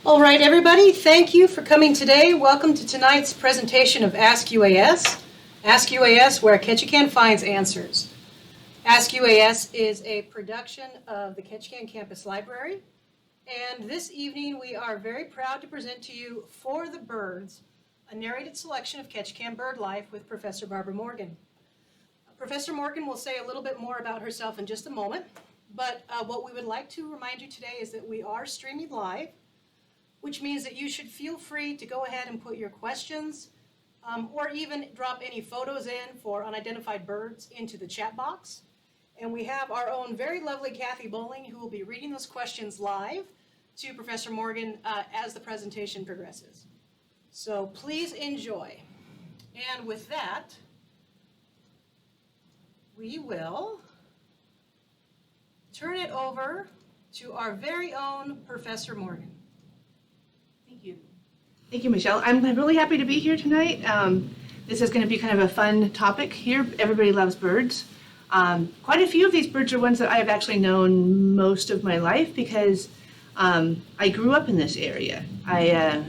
All right, everybody, thank you for coming today. Welcome to tonight's presentation of Ask UAS. Ask UAS, where Ketchikan finds answers. Ask UAS is a production of the Ketchikan Campus Library. And this evening, we are very proud to present to you For the Birds, a narrated selection of Ketchikan Birdlife with Professor Barbara Morgan. Professor Morgan will say a little bit more about herself in just a moment. But what we would like to remind you today is that we are streaming live, which means that you should feel free to go ahead and put your questions or even drop any photos in for unidentified birds into the chat box. And we have our own very lovely Kathy Bowling who will be reading those questions live to Professor Morgan as the presentation progresses. So please enjoy. And with that, we will turn it over to our very own Professor Morgan. Thank you, Michelle. I'm really happy to be here tonight. This is going to be kind of a fun topic here. Everybody loves birds. Quite a few of these birds are ones that I have actually known most of my life because I grew up in this area. I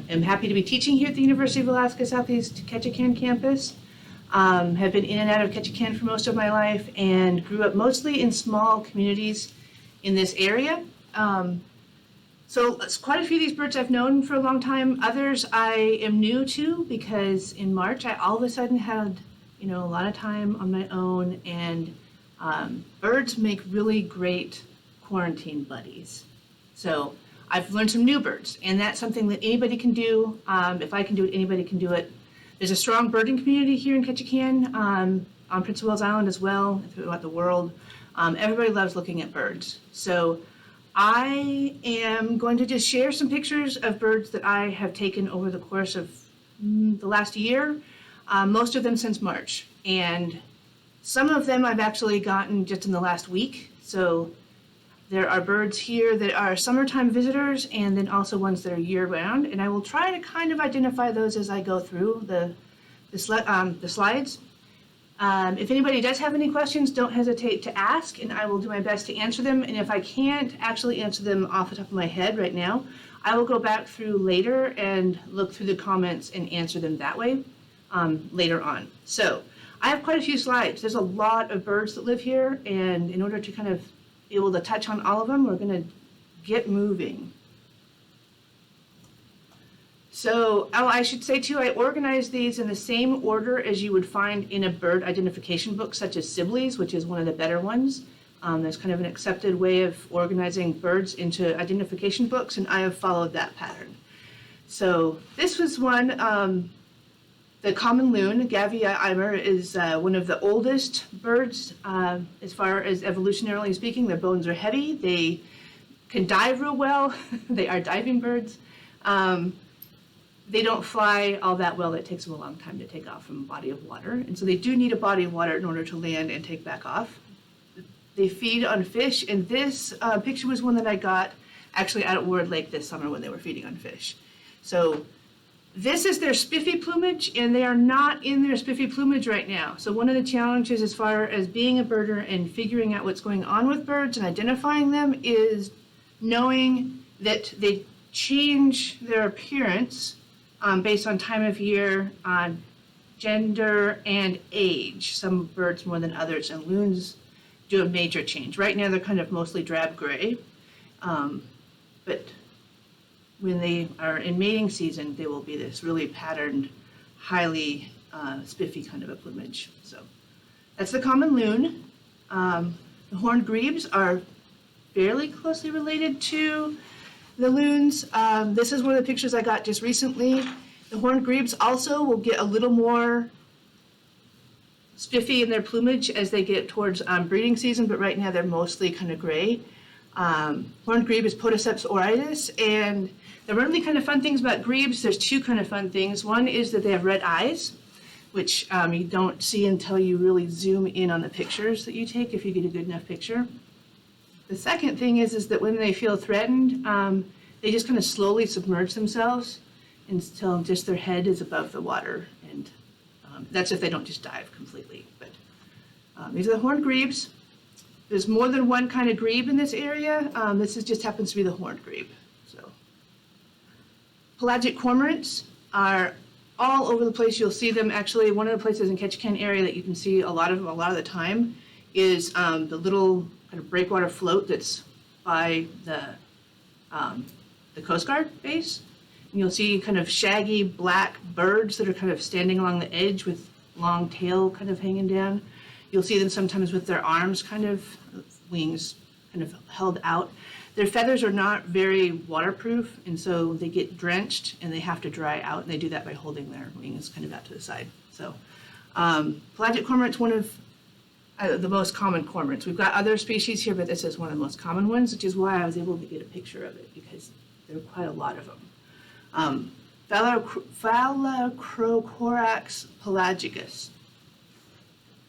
am happy to be teaching here at the University of Alaska Southeast Ketchikan campus. Have been in and out of Ketchikan for most of my life and grew up mostly in small communities in this area. So quite a few of these birds I've known for a long time. Others I am new to because in March I all of a sudden had, a lot of time on my own, and birds make really great quarantine buddies. So I've learned some new birds, and that's something that anybody can do. If I can do it, anybody can do it. There's a strong birding community here in Ketchikan, on Prince of Wales Island as well, throughout the world. Everybody loves looking at birds. So I am going to just share some pictures of birds that I have taken over the course of the last year, most of them since March. And some of them I've actually gotten just in the last week. So there are birds here that are summertime visitors and then also ones that are year-round. And I will try to kind of identify those as I go through the slides. If anybody does have any questions, don't hesitate to ask, and I will do my best to answer them. And if I can't actually answer them off the top of my head right now, I will go back through later and look through the comments and answer them that way later on. So I have quite a few slides. There's a lot of birds that live here, and in order to kind of be able to touch on all of them, we're going to get moving. So, I should say too, I organized these in the same order as you would find in a bird identification book, such as Sibley's, which is one of the better ones. There's kind of an accepted way of organizing birds into identification books, and I have followed that pattern. So this was one, the common loon, Gavia imer, is one of the oldest birds as far as evolutionarily speaking. Their bones are heavy. They can dive real well. They are diving birds. They don't fly all that well. It takes them a long time to take off from a body of water. And so they do need a body of water in order to land and take back off. They feed on fish. And this picture was one that I got actually out at Ward Lake this summer when they were feeding on fish. So this is their spiffy plumage, and they are not in their spiffy plumage right now. So one of the challenges as far as being a birder and figuring out what's going on with birds and identifying them is knowing that they change their appearance based on time of year, gender, and age. Some birds more than others, and loons do a major change. Right now they're kind of mostly drab gray, but when they are in mating season, they will be this really patterned, highly spiffy kind of a plumage. So that's the common loon. The horned grebes are fairly closely related to the loons. This is one of the pictures I got just recently. The horned grebes also will get a little more spiffy in their plumage as they get towards breeding season, but right now they're mostly kind of gray. Horned grebe is Podiceps auritus, and the really kind of fun things about grebes, there's two kind of fun things. One is that they have red eyes, which you don't see until you really zoom in on the pictures that you take, if you get a good enough picture. The second thing is that when they feel threatened, they just kind of slowly submerge themselves until just their head is above the water, and that's if they don't just dive completely. But these are the horned grebes. There's more than one kind of grebe in this area. This just happens to be the horned grebe. So Pelagic cormorants are all over the place. You'll see them actually. One of the places in Ketchikan area that you can see a lot of the time is the little kind of breakwater float that's by the Coast Guard base. And you'll see kind of shaggy black birds that are kind of standing along the edge with long tail kind of hanging down. You'll see them sometimes with their arms kind of, wings kind of held out. Their feathers are not very waterproof, and so they get drenched and they have to dry out, and they do that by holding their wings kind of out to the side. So pelagic cormorant's one of the most common cormorants. We've got other species here, but this is one of the most common ones, which is why I was able to get a picture of it, because there are quite a lot of them. Phalacrocorax pelagicus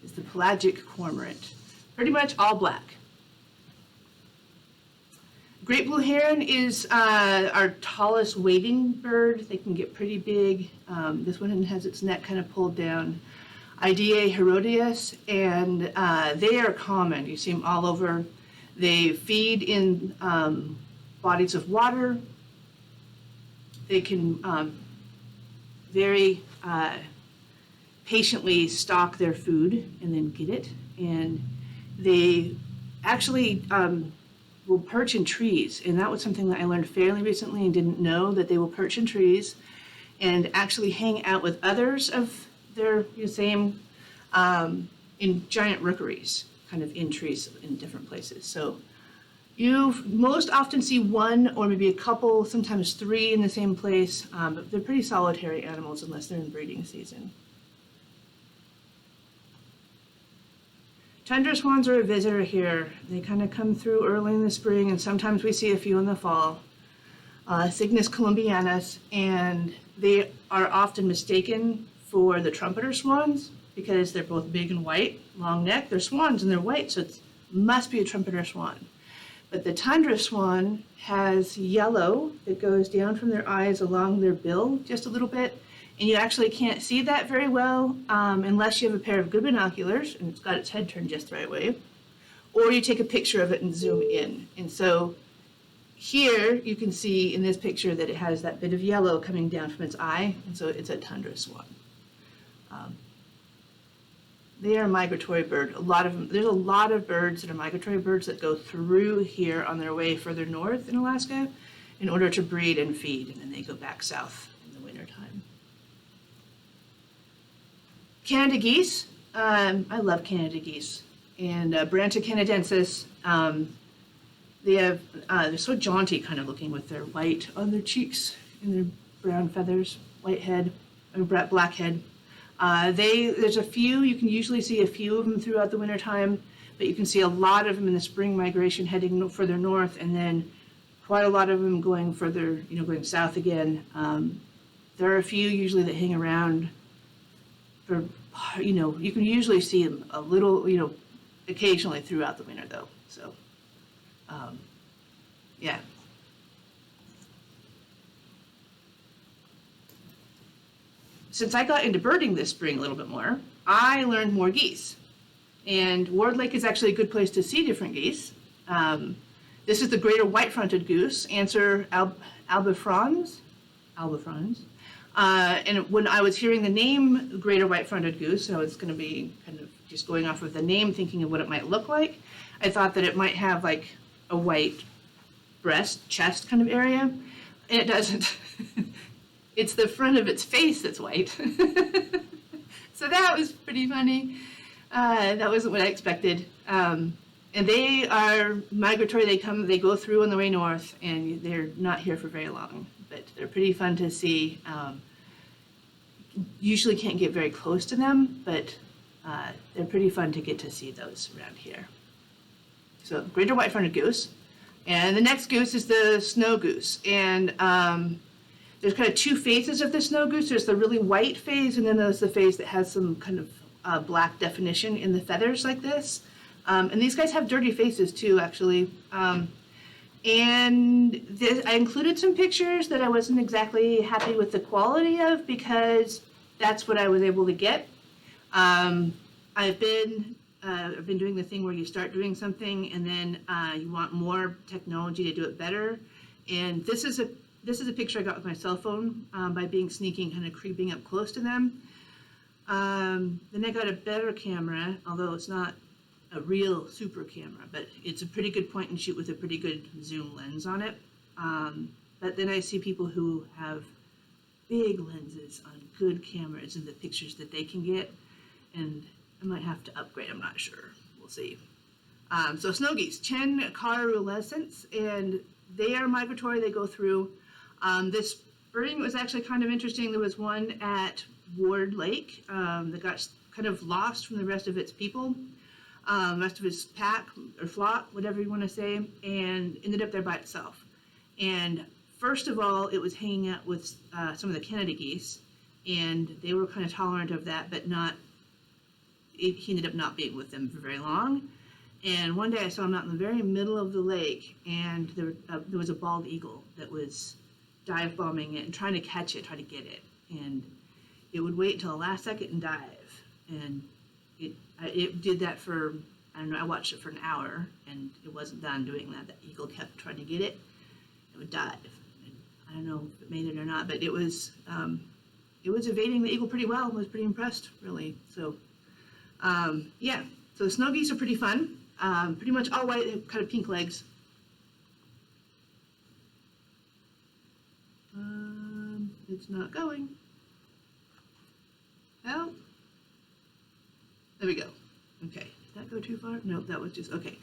is the pelagic cormorant. Pretty much all black. Great blue heron is our tallest wading bird. They can get pretty big. This one has its neck kind of pulled down. Idea herodias, and they are common. You see them all over. They feed in bodies of water. They can very patiently stalk their food and then get it. And they actually will perch in trees. And that was something that I learned fairly recently and didn't know, that they will perch in trees and actually hang out with others of their same in giant rookeries, kind of in trees in different places. So you most often see one or maybe a couple, sometimes three in the same place, but they're pretty solitary animals unless they're in breeding season. Tundra swans are a visitor here. They kind of come through early in the spring, and sometimes we see a few in the fall. Cygnus columbianus, and they are often mistaken for the trumpeter swans because they're both big and white, long neck. They're swans and they're white, so it must be a trumpeter swan. But the tundra swan has yellow that goes down from their eyes along their bill just a little bit, and you actually can't see that very well unless you have a pair of good binoculars and it's got its head turned just the right way, or you take a picture of it and zoom in. And so here you can see in this picture that it has that bit of yellow coming down from its eye, and so it's a tundra swan. They are a migratory bird. There's a lot of birds that are migratory birds that go through here on their way further north in Alaska in order to breed and feed, and then they go back south in the wintertime. Canada geese. I love Canada geese. And Branta canadensis. They're so jaunty kind of looking with their white on their cheeks and their brown feathers, white head, or black head. There's a few, you can usually see a few of them throughout the wintertime, but you can see a lot of them in the spring migration heading further north, and then quite a lot of them going further, going south again. There are a few usually that hang around for, you can usually see them a little, occasionally throughout the winter though, so, yeah. Since I got into birding this spring a little bit more, I learned more geese. And Ward Lake is actually a good place to see different geese. This is the greater white-fronted goose, Answer albifrons. And when I was hearing the name greater white-fronted goose, I was going to be kind of just going off of the name, thinking of what it might look like. I thought that it might have like a white breast, chest kind of area, and it doesn't. It's the front of its face that's white. So that was pretty funny. That wasn't what I expected. And they are migratory. They go through on the way north, and they're not here for very long, but they're pretty fun to see. Usually can't get very close to them, but they're pretty fun to get to see those around here. So greater white-fronted goose. And the next goose is the snow goose. And there's kind of two phases of the snow goose. There's the really white phase, and then there's the phase that has some kind of black definition in the feathers like this. And these guys have dirty faces too, actually. I included some pictures that I wasn't exactly happy with the quality of because that's what I was able to get. I've been doing the thing where you start doing something and then you want more technology to do it better. And this is This is a picture I got with my cell phone by being sneaky, kind of creeping up close to them. Then I got a better camera, although it's not a real super camera, but it's a pretty good point and shoot with a pretty good zoom lens on it. But then I see people who have big lenses on good cameras and the pictures that they can get, and I might have to upgrade, I'm not sure, we'll see. So snow geese, Chen caruescens, and they are migratory, they go through. This spring was actually kind of interesting. There was one at Ward Lake that got kind of lost from the rest of its people, rest of its pack or flock, whatever you want to say, and ended up there by itself. And first of all, it was hanging out with some of the Canada geese, and they were kind of tolerant of that, but he ended up not being with them for very long. And one day I saw him out in the very middle of the lake, and there was a bald eagle that was dive bombing it and trying to catch it, trying to get it. And it would wait until the last second and dive. And it did that for, I don't know, I watched it for an hour, and it wasn't done doing that. The eagle kept trying to get it. It would dive. And I don't know if it made it or not, but it was evading the eagle pretty well. I was pretty impressed, really. So, yeah. So the snow geese are pretty fun. Pretty much all white, they have kind of pink legs. It's not going. Help. There we go. Okay, did that go too far? No, that was just, okay.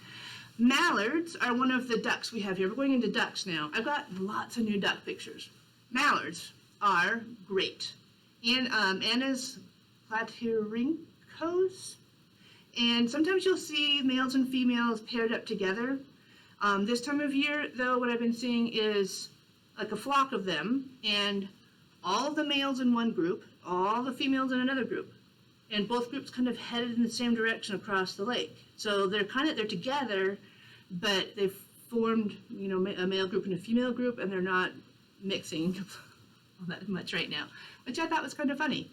Mallards are one of the ducks we have here. We're going into ducks now. I've got lots of new duck pictures. Mallards are great. And Anna's platyrhynchos. And sometimes you'll see males and females paired up together. This time of year, though, what I've been seeing is like a flock of them, and all the males in one group, all the females in another group, and both groups kind of headed in the same direction across the lake. So they're together, but they've formed, a male group and a female group, and they're not mixing all that much right now, which I thought was kind of funny.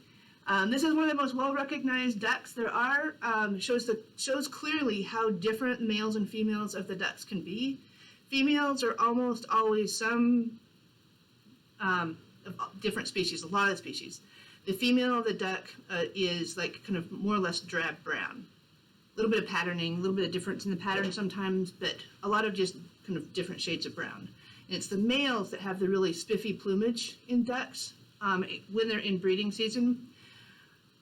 This is one of the most well-recognized ducks there are. Shows clearly how different males and females of the ducks can be. Females are almost always some different species, a lot of species. The female of the duck is like kind of more or less drab brown. A little bit of patterning, a little bit of difference in the pattern sometimes, but a lot of just kind of different shades of brown. And it's the males that have the really spiffy plumage in ducks when they're in breeding season.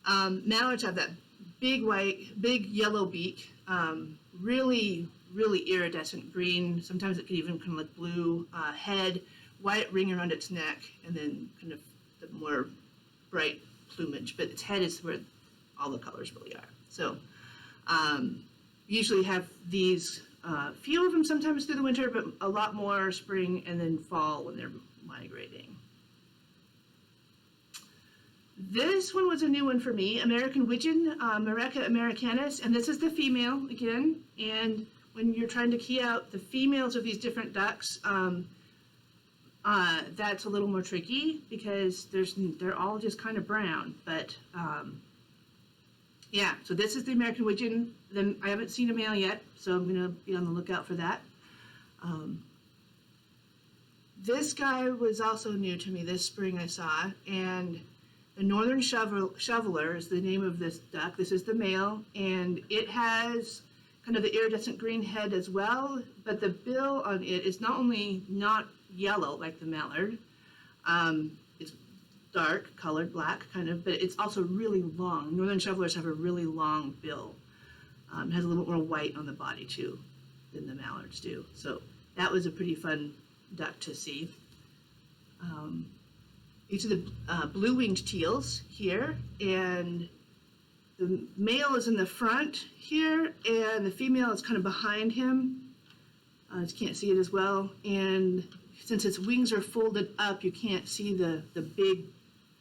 Mallards have that big yellow beak, really iridescent green. Sometimes it could even kind of look blue head, white ring around its neck, and then kind of the more bright plumage. But its head is where all the colors really are. So usually have these, few of them sometimes through the winter, but a lot more spring and then fall when they're migrating. This one was a new one for me, American widgeon, Mareca americanus, and this is the female again. And when you're trying to key out the females of these different ducks, that's a little more tricky because they're all just kind of brown. But yeah, so this is the American widgeon. Then I haven't seen a male yet, so I'm going to be on the lookout for that. This guy was also new to me this spring I saw, and the northern shoveler is the name of this duck. This is the male, and it has kind of the iridescent green head as well, but the bill on it is not only not yellow like the mallard, it's dark colored, black kind of, but it's also really long. Northern shovelers have a really long bill. It has a little bit more white on the body too than the mallards do. So that was a pretty fun duck to see. These are the blue-winged teals here, and the male is in the front here, and the female is kind of behind him. You can't see it as well, and since its wings are folded up, you can't see the big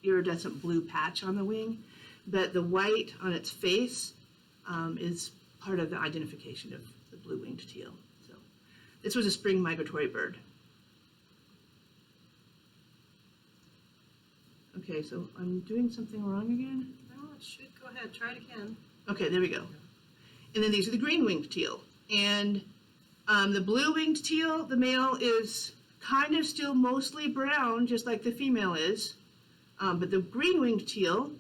iridescent blue patch on the wing, but the white on its face is part of the identification of the blue-winged teal. So this was a spring migratory bird. Okay, so I'm doing something wrong again? No, it should. Go ahead. Try it again. Okay, there we go. And then these are the green-winged teal. And the blue-winged teal, the male is kind of still mostly brown, just like the female is. But the green-winged teal,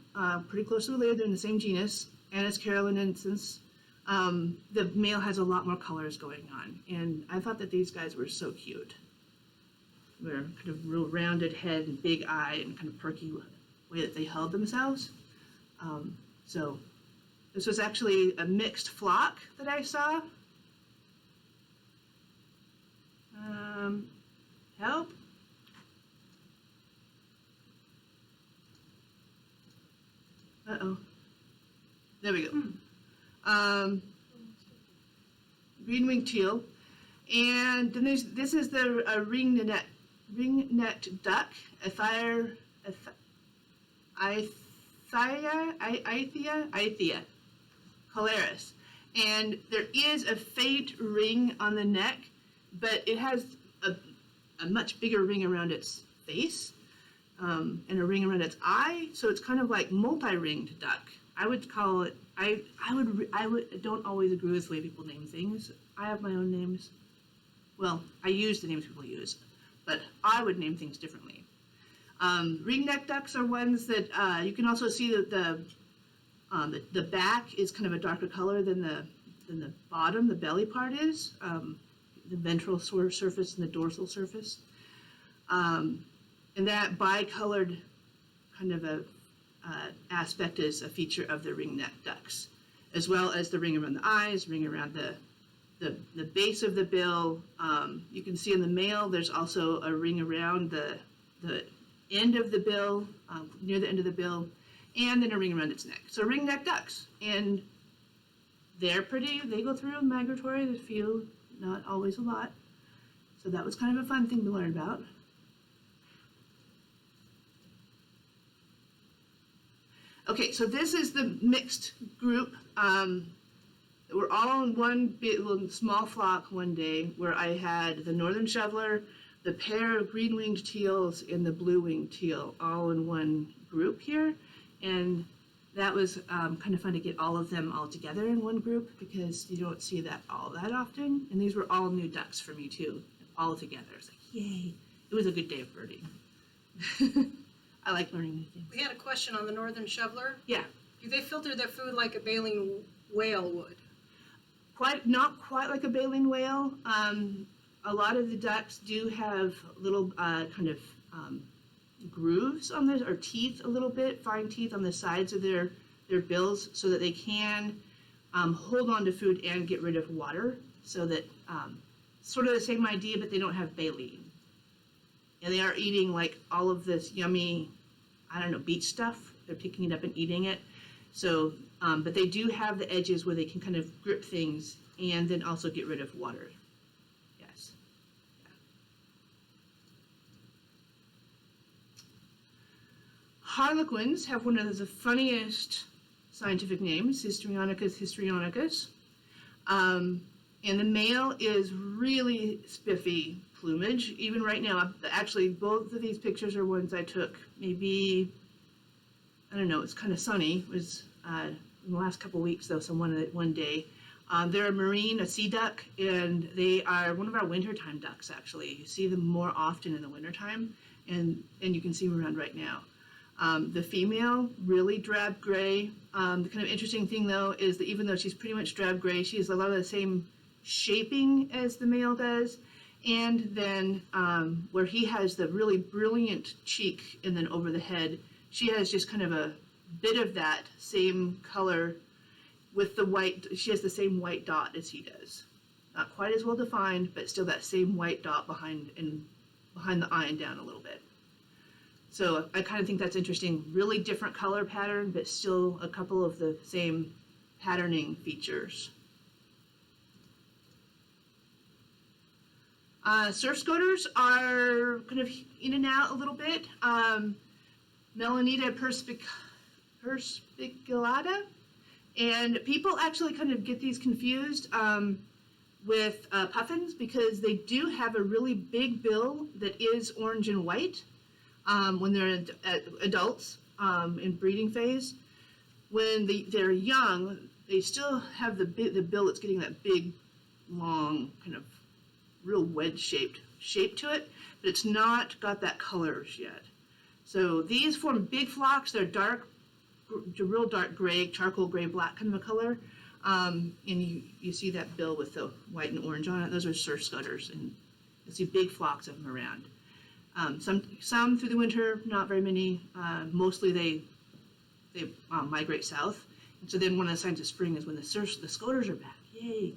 pretty closely related, they're in the same genus, Anis carolinensis. The male has a lot more colors going on, and I thought that these guys were so cute. They're kind of real rounded head and big eye and kind of perky way that they held themselves. So this was actually a mixed flock that I saw. Help. Uh-oh. There we go. Green-winged teal. And then this is the ring-necked duck, Ithia coloris. And there is a faint ring on the neck, but it has a much bigger ring around its face and a ring around its eye, so it's kind of like multi-ringed duck. I would call it. I don't always agree with the way people name things. I have my own names. Well, I use the names people use, but I would name things differently. Ring-necked ducks are ones that you can also see that the back is kind of a darker color than the bottom, the belly part is. The ventral surface and the dorsal surface. And that bicolored kind of a aspect is a feature of the ring-necked ducks, as well as the ring around the eyes, ring around the base of the bill. You can see in the male there's also a ring around the end of the bill, near the end of the bill, and then a ring around its neck. So ring-necked ducks, and they're pretty. They go through migratory. There's a few, not always a lot. So that was kind of a fun thing to learn about. Okay, so this is the mixed group. We're all in one big, little small flock one day where I had the northern shoveler, the pair of green-winged teals, and the blue-winged teal all in one group here. And that was kind of fun to get all of them all together in one group because you don't see that all that often. And these were all new ducks for me too, all together. It's like, yay. It was a good day of birding. I like learning new things. We had a question on the northern shoveler. Yeah. Do they filter their food like a baleen whale would? Not quite like a baleen whale. A lot of the ducks do have little kind of grooves on their, or teeth a little bit, fine teeth on the sides of their bills so that they can hold on to food and get rid of water, so that sort of the same idea, but they don't have baleen. And they are eating like all of this yummy, I don't know, beach stuff. They're picking it up and eating it. So, but they do have the edges where they can kind of grip things and then also get rid of water. Yes. Yeah. Harlequins have one of the funniest scientific names, Histrionicus histrionicus. And the male is really spiffy plumage. Even right now, actually, both of these pictures are ones I took maybe, I don't know, it's kind of sunny. It was in the last couple of weeks, though, so one day. They're a sea duck, and they are one of our wintertime ducks, actually. You see them more often in the wintertime, and you can see them around right now. The female, really drab gray. The kind of interesting thing, though, is that even though she's pretty much drab gray, she has a lot of the same shaping as the male does. And then where he has the really brilliant cheek and then over the head, she has just kind of a bit of that same color with the white. She has the same white dot as he does. Not quite as well defined, but still that same white dot behind the eye and down a little bit. So I kind of think that's interesting. Really different color pattern, but still a couple of the same patterning features. Surf scoters are kind of in and out a little bit. Melanita perspicillata. And people actually kind of get these confused with puffins because they do have a really big bill that is orange and white when they're adults in breeding phase. When they're young, they still have the bill that's getting that big, long, kind of real wedge-shaped shape to it. but it's not got that colors yet. So these form big flocks. They're dark, real dark gray, charcoal gray, black kind of a color. And you see that bill with the white and orange on it. Those are surf scutters, and you'll see big flocks of them around. Some through the winter, not very many. Mostly they migrate south. And so then one of the signs of spring is when the scoters are back. Yay!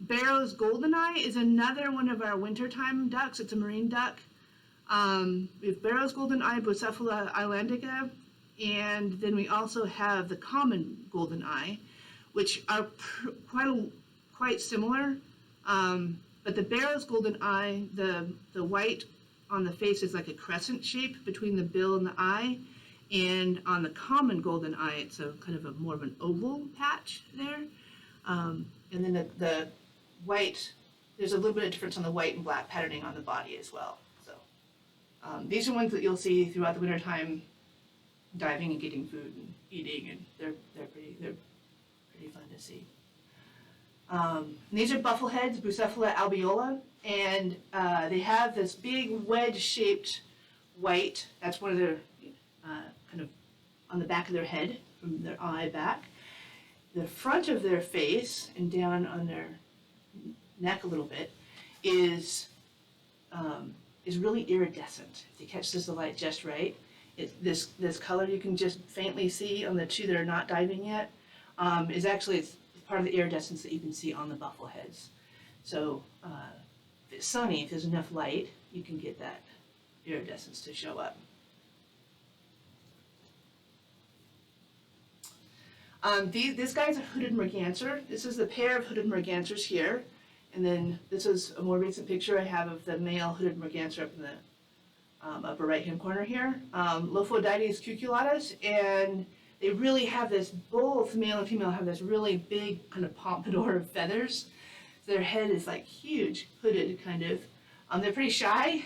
Barrow's goldeneye is another one of our wintertime ducks. It's a marine duck. We have Barrow's goldeneye, Bucephala islandica, and then we also have the common goldeneye, which are quite similar. But the Barrow's goldeneye, the white on the face is like a crescent shape between the bill and the eye, and on the common goldeneye, it's a kind of more of an oval patch there. And then the white, there's a little bit of difference on the white and black patterning on the body as well. So these are ones that you'll see throughout the wintertime, diving and getting food and eating, and they're pretty fun to see. These are buffle heads, Bucephala albiola, and they have this big wedge-shaped white. That's one of their kind of on the back of their head, from their eye back. The front of their face and down on their neck a little bit is really iridescent. If you catch the light just right, this color you can just faintly see on the two that are not diving yet is actually it's part of the iridescence that you can see on the buffle heads. So if it's sunny, if there's enough light, you can get that iridescence to show up. This guy's a hooded merganser. This is the pair of hooded mergansers here. And then this is a more recent picture I have of the male hooded merganser up in the upper right-hand corner here. Lophodioides cuculatus, and they really have this, both male and female have this really big kind of pompadour of feathers. So their head is like huge, hooded kind of. They're pretty shy.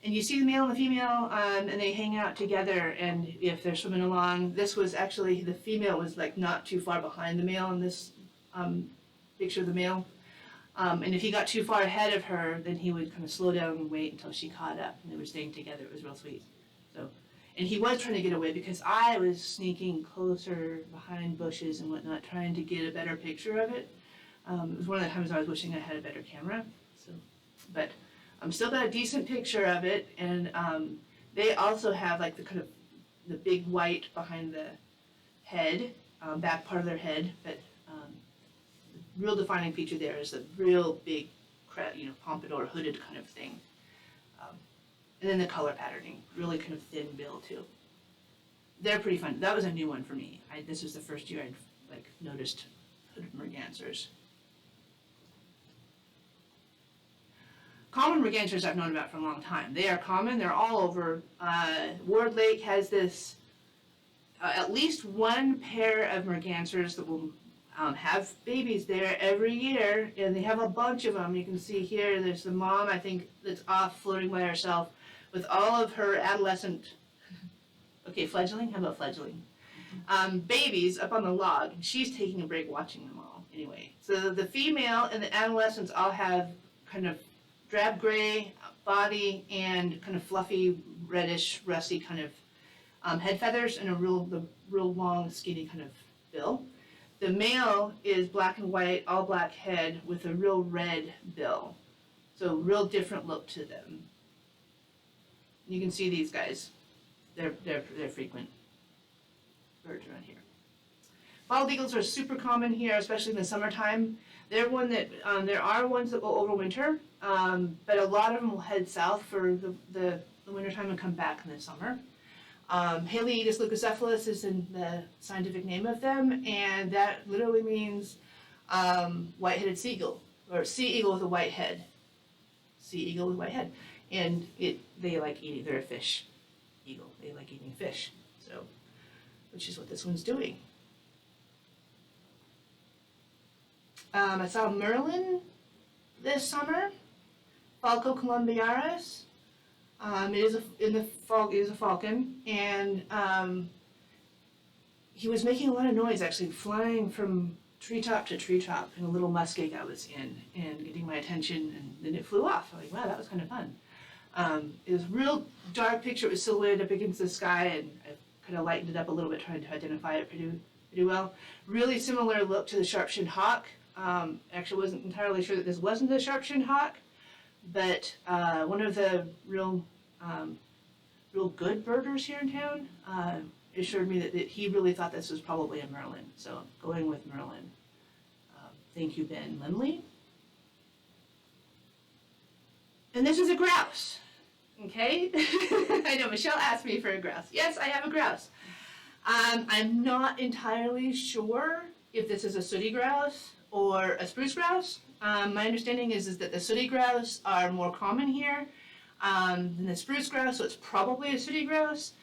And you see the male and the female, and they hang out together, and if they're swimming along, this was actually, the female was like not too far behind the male in this picture of the male. And if he got too far ahead of her, then he would kind of slow down and wait until she caught up, and they were staying together. It was real sweet. So, and he was trying to get away because I was sneaking closer behind bushes and whatnot, trying to get a better picture of it. It was one of the times I was wishing I had a better camera. So, but I'm still got a decent picture of it, and they also have like the kind of the big white behind the head, back part of their head, but the real defining feature there is the real big, pompadour hooded kind of thing, and then the color patterning, really kind of thin bill too. They're pretty fun. That was a new one for me. This was the first year I'd noticed hooded mergansers. Common mergansers I've known about for a long time. They are common. They're all over. Ward Lake has this, at least one pair of mergansers that will have babies there every year, and they have a bunch of them. You can see here, there's the mom, I think, that's off floating by herself with all of her adolescent, fledgling? How about fledgling? Babies up on the log, and she's taking a break watching them all. Anyway, so the female and the adolescents all have kind of drab gray body and kind of fluffy, reddish, rusty kind of head feathers and the real long, skinny kind of bill. The male is black and white, all black head with a real red bill. So real different look to them. You can see these guys. They're frequent birds around here. Bald eagles are super common here, especially in the summertime. They're one that there are ones that will overwinter, but a lot of them will head south for the wintertime and come back in the summer. Haliaeetus leucocephalus is in the scientific name of them, and that literally means white-headed seagull, or sea eagle with a white head. Sea eagle with a white head, and they like eating. They're a fish eagle. They like eating fish. So, which is what this one's doing. I saw Merlin this summer, Falco columbiaris. It is a falcon, and he was making a lot of noise, actually, flying from treetop to treetop in a little muskeg I was in and getting my attention, and then it flew off. I'm like, wow, that was kind of fun. It was a real dark picture. It was silhouetted up against the sky, and I kind of lightened it up a little bit, trying to identify it pretty well. Really similar look to the sharp-shinned hawk. Actually wasn't entirely sure that this wasn't a sharp-shinned hawk, but one of the real good birders here in town assured me that he really thought this was probably a merlin. So I'm going with merlin. Thank you, Ben Limley. And this is a grouse. Okay? I know Michelle asked me for a grouse. Yes, I have a grouse. I'm not entirely sure if this is a sooty grouse or a spruce grouse. My understanding is that the sooty grouse are more common here than the spruce grouse, so it's probably a sooty grouse.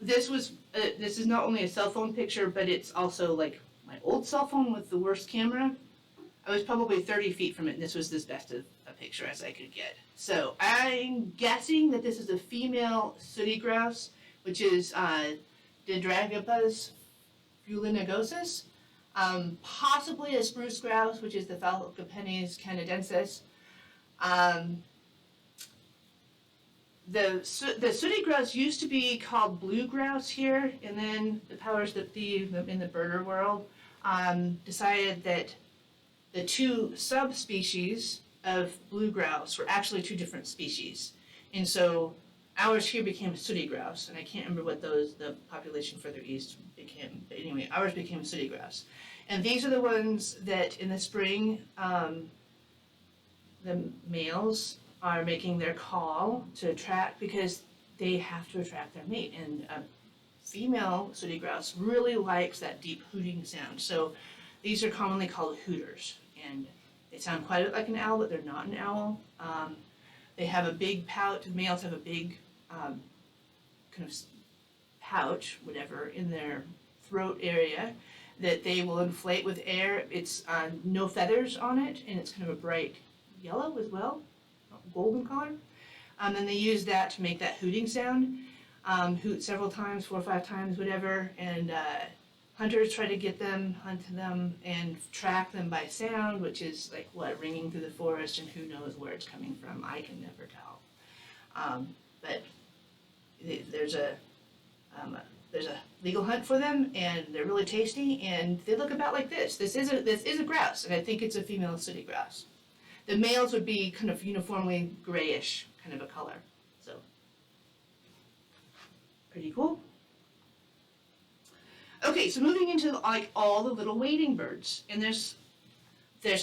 This is not only a cell phone picture, but it's also like my old cell phone with the worst camera. I was probably 30 feet from it, and this was as best of a picture as I could get. So I'm guessing that this is a female sooty grouse, which is Dendrogopus fulinagosus, possibly a spruce grouse, which is the Falcopennis canadensis. The sooty grouse used to be called blue grouse here, and then the powers that be in the birder world decided that the two subspecies of blue grouse were actually two different species. And so ours here became sooty grouse, and I can't remember what the population further east became, but anyway, ours became sooty grouse. And these are the ones that in the spring, the males are making their call to attract, because they have to attract their mate. And a female sooty grouse really likes that deep hooting sound. So these are commonly called hooters, and they sound quite a bit like an owl, but they're not an owl. They have a big pouch. The males have a big kind of pouch, whatever, in their throat area that they will inflate with air. It's no feathers on it, and it's kind of a bright yellow as well, golden color. And they use that to make that hooting sound. Hoot several times, 4 or 5 times, whatever, and hunters try to get them, hunt them, and track them by sound, which is like ringing through the forest, and who knows where it's coming from. I can never tell. But there's a legal hunt for them, and they're really tasty, and they look about like this. This is a grouse, and I think it's a female sooty grouse. The males would be kind of uniformly grayish kind of a color. So pretty cool. Okay, so moving into like all the little wading birds, and there's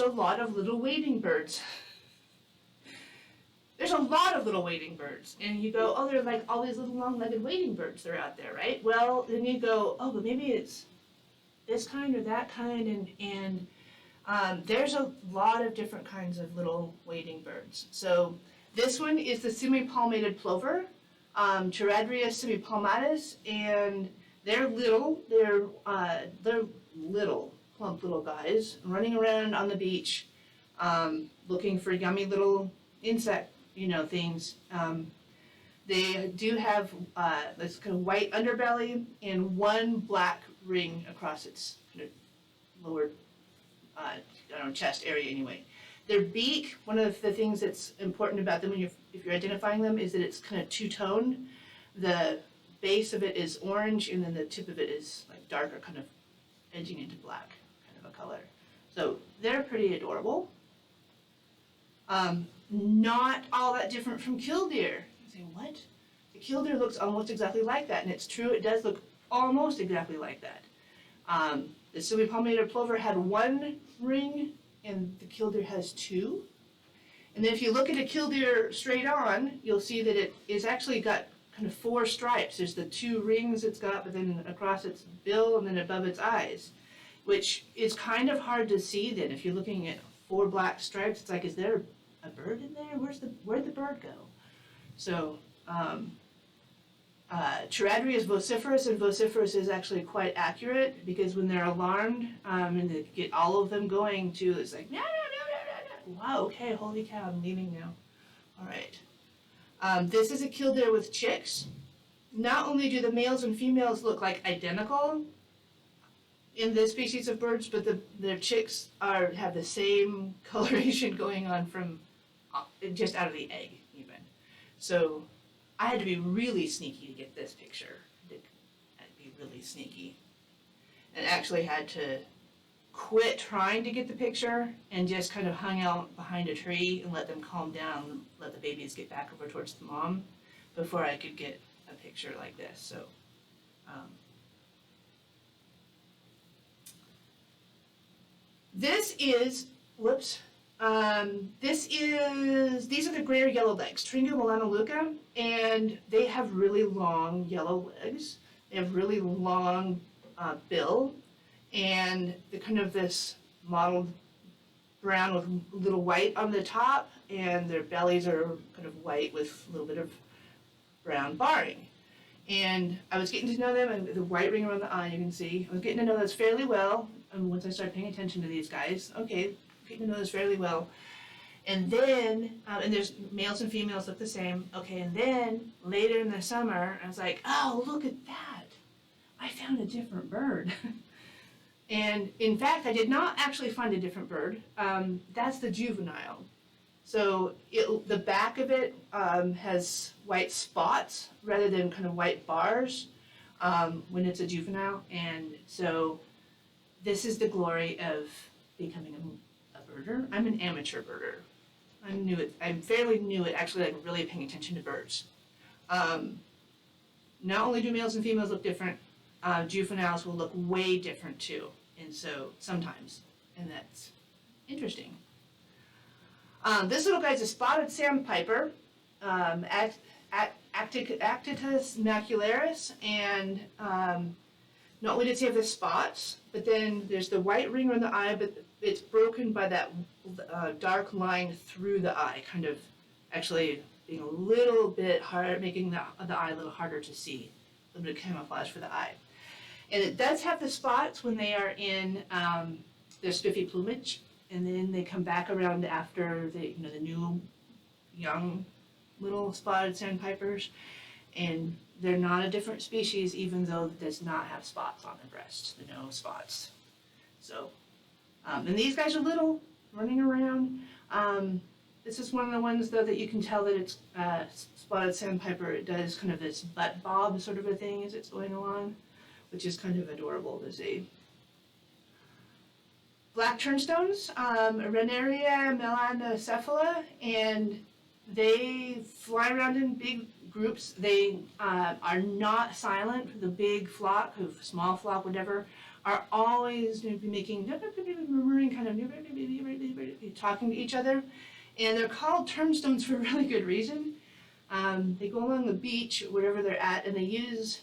a lot of little wading birds. There's a lot of little wading birds, and you go, oh, they're like all these little long-legged wading birds that are out there, right? Well, then you go, oh, but maybe it's this kind or that kind, and there's a lot of different kinds of little wading birds. So this one is the semi-palmated plover, Charadrius semipalmatus, and they're little. They're little, plump little guys running around on the beach, looking for yummy little insect, things. They do have this kind of white underbelly and one black ring across its kind of lower, chest area. Anyway, their beak. One of the things that's important about them if you're identifying them is that it's kind of two-toned. The base of it is orange, and then the tip of it is like darker, kind of edging into black, kind of a color. So they're pretty adorable. Not all that different from killdeer. You say, what? The killdeer looks almost exactly like that, and it's true, it does look almost exactly like that. The semi-palmated plover had one ring, and the killdeer has 2. And then if you look at a killdeer straight on, you'll see that it is actually got kind of 4 stripes. There's the 2 rings it's got, but then across its bill and then above its eyes, which is kind of hard to see then. If you're looking at 4 black stripes, it's like, is there a bird in there? Where'd the bird go? So, Charadrius vociferus, and vociferus is actually quite accurate, because when they're alarmed, and they get all of them going too, it's like, no. Wow, okay, holy cow, I'm leaving now. All right. This is a killdeer with chicks. Not only do the males and females look like identical, in this species of birds, but their chicks have the same coloration going on from just out of the egg even. So I had to be really sneaky to get this picture. I'd be really sneaky. And actually had to quit trying to get the picture and just kind of hung out behind a tree and let them calm down, and let the babies get back over towards the mom before I could get a picture like this. So these are the greater yellow legs, Tringa melanoluca, and they have really long yellow legs. They have really long bill, and they're kind of this mottled brown with a little white on the top, and their bellies are kind of white with a little bit of brown barring. And I was getting to know them, and the white ring around the eye, you can see. I was getting to know this fairly well, and once I started paying attention to these guys, okay, getting to know this fairly well. And then, and there's males and females look the same. Okay, and then later in the summer, I was like, oh, look at that. I found a different bird. And in fact, I did not actually find a different bird. That's the juvenile. So the back of it has white spots rather than kind of white bars when it's a juvenile. And so this is the glory of becoming a birder. I'm an amateur birder. I'm fairly new at actually like really paying attention to birds. Not only do males and females look different, juveniles will look way different too. And so sometimes, and that's interesting. This little guy's a spotted sandpiper, Actitus macularis, and not only does he have the spots, but then there's the white ring around the eye, but it's broken by that dark line through the eye, kind of actually being a little bit hard, making the eye a little harder to see, a little bit of camouflage for the eye. And it does have the spots when they are in their spiffy plumage, and then they come back around after the new young little spotted sandpipers, and they're not a different species, even though it does not have spots on their breast, no spots. So, and these guys are little, running around. This is one of the ones, though, that you can tell that it's spotted sandpiper. It does kind of this butt bob sort of a thing as it's going along, which is kind of adorable to see. Black turnstones, Renaria melanocephala, and they fly around in big groups. They are not silent. The big flock, small flock, whatever, are always making murmuring, kind of talking to each other. And they're called turnstones for a really good reason. They go along the beach, wherever they're at, and they use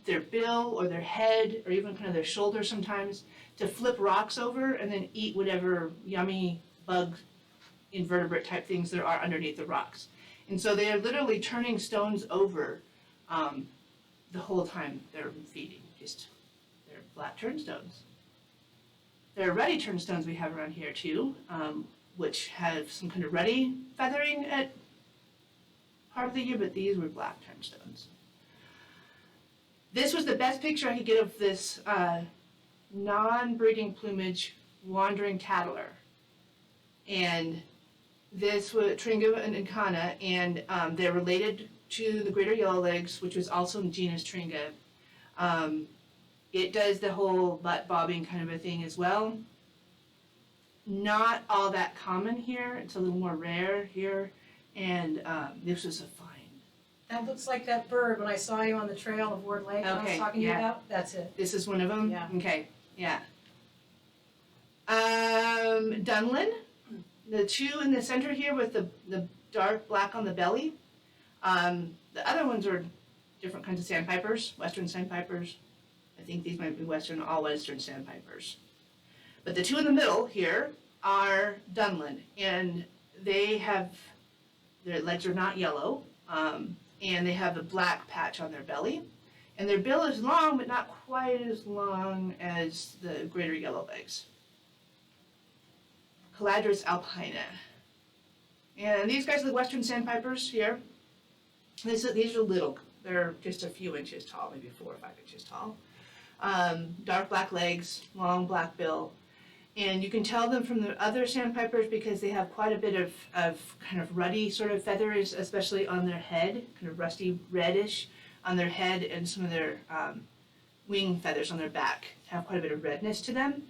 their bill or their head or even kind of their shoulder sometimes to flip rocks over and then eat whatever yummy bug invertebrate type things there are underneath the rocks. And so they are literally turning stones over the whole time they're feeding. They're black turnstones. There are ruddy turnstones we have around here too, which have some kind of ruddy feathering at part of the year, but these were black turnstones. This was the best picture I could get of this non-breeding plumage wandering tattler. And this was Tringa and Incana, and they're related to the greater yellowlegs, which was also in genus Tringa. It does the whole butt bobbing kind of a thing as well. Not all that common here. It's a little more rare here. And this was a find. That looks like that bird when I saw you on the trail of Ward Lake. I was talking to you about. That's it. This is one of them? Yeah. Okay, yeah. Dunlin, the two in the center here with the dark black on the belly. The other ones are different kinds of sandpipers, western sandpipers. I think these might be all western sandpipers. But the two in the middle here are Dunlin, and their legs are not yellow, and they have a black patch on their belly. And their bill is long, but not quite as long as the greater yellowlegs. Caladrus alpina. And these guys are the western sandpipers here. These are little. They're just a few inches tall, maybe 4 or 5 inches tall. dark black legs, long black bill. And you can tell them from the other sandpipers because they have quite a bit of kind of ruddy sort of feathers, especially on their head, kind of rusty reddish on their head, and some of their wing feathers on their back have quite a bit of redness to them,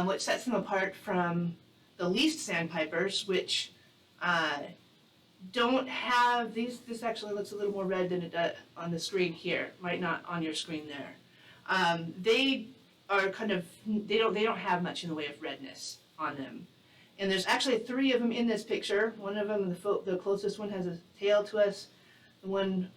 which sets them apart from the least sandpipers, which don't have these. This actually looks a little more red than it does on the screen here, right? Not on your screen there. They are kind of, they don't have much in the way of redness on them. And there's actually 3 of them in this picture. One of them, the closest one, has a tail to us. The one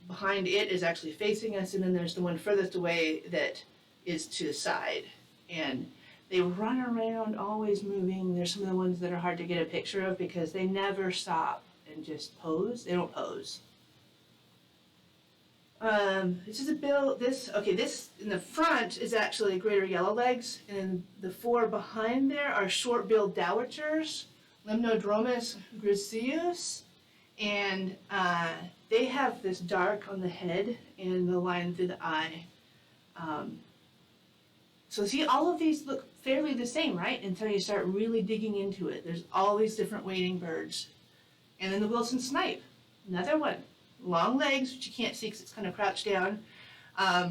behind it is actually facing us, and then there's the one furthest away that is to the side. And they run around, always moving. There's some of the ones that are hard to get a picture of because they never stop and just pose. They don't pose. This is a bill. This in the front is actually greater yellow legs, and the 4 behind there are short-billed dowagers, Limnodromus griseus, and they have this dark on the head and the line through the eye. So see, all of these look fairly the same, right? Until you start really digging into it. There's all these different wading birds. And then the Wilson snipe, another one. Long legs, which you can't see because it's kind of crouched down.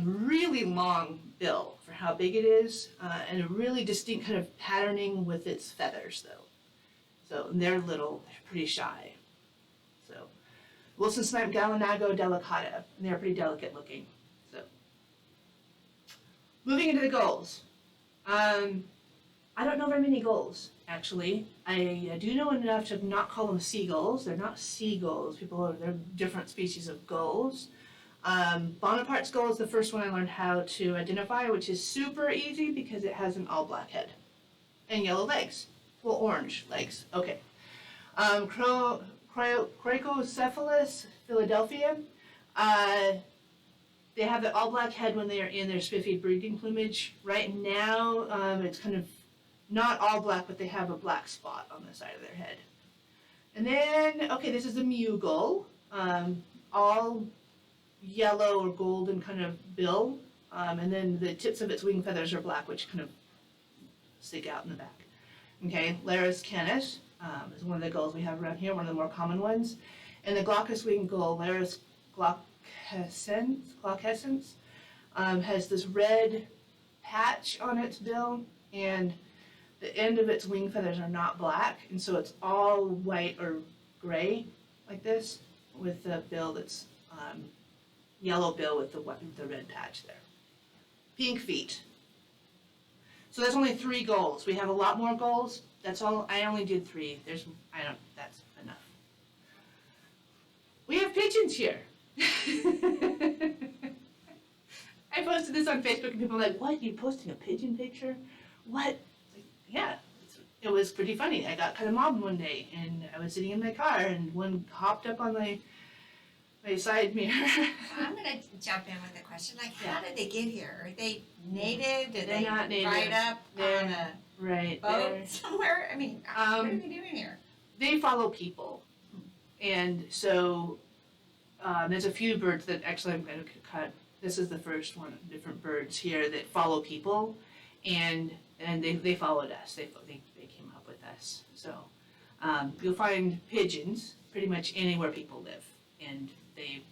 Really long bill for how big it is, and a really distinct kind of patterning with its feathers, though. So they're little, they're pretty shy. So Wilson snipe, Gallinago delicata, and they're pretty delicate looking. So moving into the gulls. I don't know very many gulls, actually. I do know enough to not call them seagulls. They're not seagulls. They're different species of gulls. Bonaparte's gull is the first one I learned how to identify, which is super easy because it has an all black head and yellow legs. Well, orange legs. Okay. Criocephalus Philadelphia. They have the all black head when they are in their spiffy breeding plumage. Right now, it's kind of not all black, but they have a black spot on the side of their head. And then, okay, this is the Mew gull. All yellow or golden kind of bill. And then the tips of its wing feathers are black, which kind of stick out in the back. Okay, Larus canis is one of the gulls we have around here, one of the more common ones. And the glaucous wing gull, Larus glaucescens, has this red patch on its bill, and the end of its wing feathers are not black, and so it's all white or gray like this, with the bill that's yellow bill with the red patch there. Pink feet. So there's only 3 gulls. We have a lot more gulls. That's all. I only did 3. That's enough. We have pigeons here. I posted this on Facebook and people were like, "What? You posting a pigeon picture? What?" Like, yeah, it was pretty funny. I got kind of mobbed one day, and I was sitting in my car, and one hopped up on my side mirror. I'm going to jump in with a question. Like, how did they get here? Are they native? Did They're they not native. ride up on a boat somewhere? I mean, what are they doing here? They follow people, and so there's a few birds that actually I'm going to cut. This is the first one. Different birds here that follow people, and they followed us. They came up with us. So you'll find pigeons pretty much anywhere people live, and they